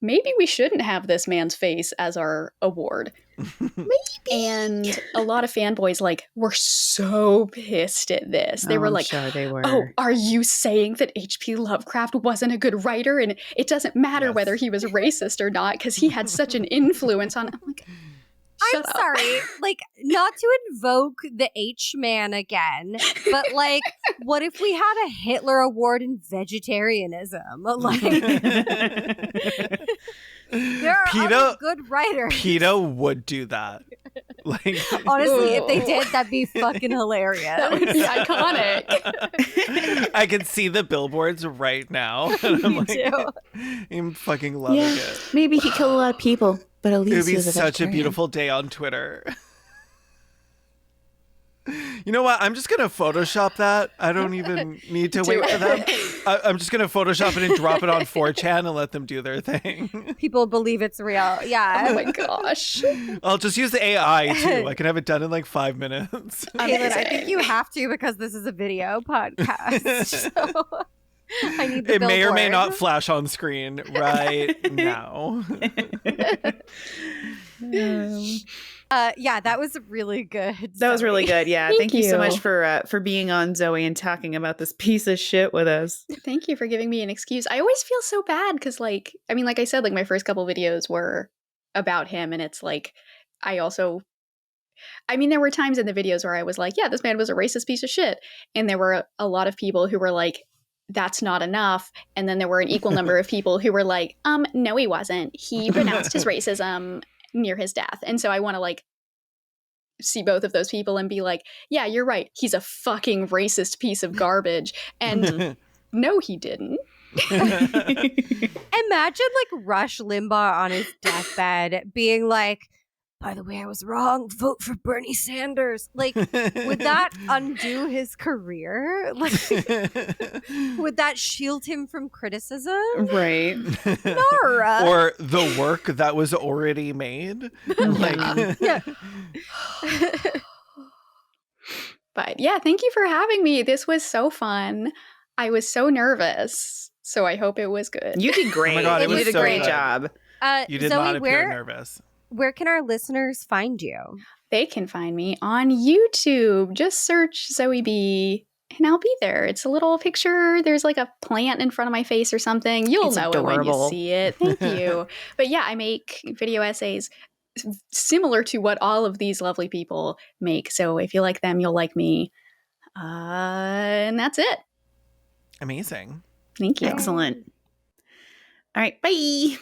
S1: maybe we shouldn't have this man's face as our award. Maybe. And a lot of fanboys like were so pissed at this. They were
S2: I'm
S1: like,
S2: sure they were.
S1: oh, are you saying that H.P. Lovecraft wasn't a good writer and it doesn't matter whether he was racist or not because he had such an influence on... I'm like,
S3: I'm sorry, like, not to invoke the H-man again, but, like, what if we had a Hitler award in vegetarianism? Like, there are other good writers.
S4: PETA would do that. Like,
S3: Honestly, if they did, that'd be fucking hilarious.
S1: That would be iconic.
S4: I can see the billboards right now. And I'm
S3: Me
S4: like,
S3: too.
S4: I'm fucking loving it.
S2: Maybe he killed a lot of people, but at
S4: It
S2: least
S4: would
S2: he
S4: be
S2: was a
S4: such a
S2: vegetarian.
S4: beautiful day on Twitter. You know what? I'm just going to Photoshop that. I don't even need to wait for them. I'm just going to Photoshop it and drop it on 4chan and let them do their thing.
S3: People believe it's real. Yeah.
S1: Oh my gosh.
S4: I'll just use the AI too. I can have it done in like 5 minutes.
S3: Caitlin, I think you have to because this is a video podcast. So I need the
S4: It may or may
S3: billboard.
S4: not flash on screen right now.
S3: Yeah, that was really good.
S2: That was really good. Yeah. Thank you so
S1: you.
S2: much for being on, Zoe, and talking about this piece of shit with us.
S1: Thank you for giving me an excuse. I always feel so bad because, like, I mean, like I said, like my first couple videos were about him, and it's like, there were times in the videos where I was like, yeah, this man was a racist piece of shit. And there were a lot of people who were like, that's not enough. And then there were an equal number of people who were like, no, he wasn't. He renounced his racism near his death. And so I want to like see both of those people and be like, yeah, you're right. He's a fucking racist piece of garbage. And no, he didn't.
S3: Imagine like Rush Limbaugh on his deathbed being like, by the way, I was wrong. Vote for Bernie Sanders. Like, would that undo his career? Like, would that shield him from criticism?
S2: Right.
S3: Nora.
S4: Or the work that was already made. Like,
S3: Yeah.
S1: But yeah, thank you for having me. This was so fun. I was so nervous. So I hope it was good.
S2: You did great.
S4: Oh my God,
S3: it
S2: you
S3: was
S2: did a
S3: so
S2: great
S3: good.
S2: job.
S4: you did
S3: Zoe,
S4: not appear nervous.
S3: where can our listeners find you?
S1: They can find me on YouTube. Just search Zoe B and I'll be there. It's a little picture. There's like a plant in front of my face or something. You'll
S2: It's
S1: know it when
S2: adorable.
S1: you see it. Thank you. But yeah, I make video essays similar to what all of these lovely people make. So if you like them, you'll like me. And that's it.
S4: Amazing.
S1: Thank you.
S2: Excellent. All right. Bye.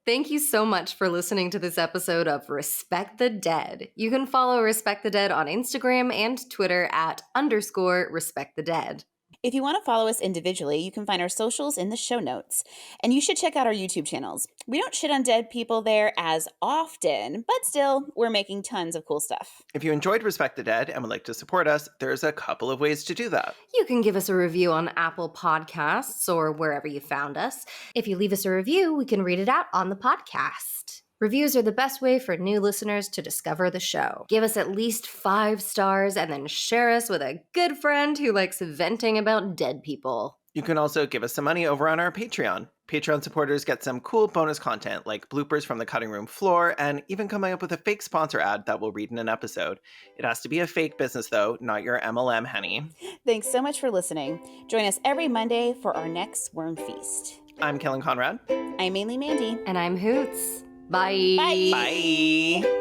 S5: Thank you so much for listening to this episode of Respect the Dead. You can follow Respect the Dead on Instagram and Twitter at _Respect the Dead.
S6: If you want to follow us individually, you can find our socials in the show notes. And you should check out our YouTube channels. We don't shit on dead people there as often, but still, we're making tons of cool stuff.
S7: If you enjoyed Respect the Dead and would like to support us, there's a couple of ways to do that.
S5: You can give us a review on Apple Podcasts or wherever you found us. If you leave us a review, we can read it out on the podcast. Reviews are the best way for new listeners to discover the show. Give us at least 5 stars and then share us with a good friend who likes venting about dead people.
S7: You can also give us some money over on our Patreon. Patreon supporters get some cool bonus content like bloopers from the cutting room floor and even coming up with a fake sponsor ad that we'll read in an episode. It has to be a fake business though, not your MLM Henny.
S6: Thanks so much for listening. Join us every Monday for our next Worm Feast.
S7: I'm Kellen Conrad.
S6: I'm mainly Mandy.
S5: And I'm Hoots. Bye.
S6: Bye.
S7: Bye.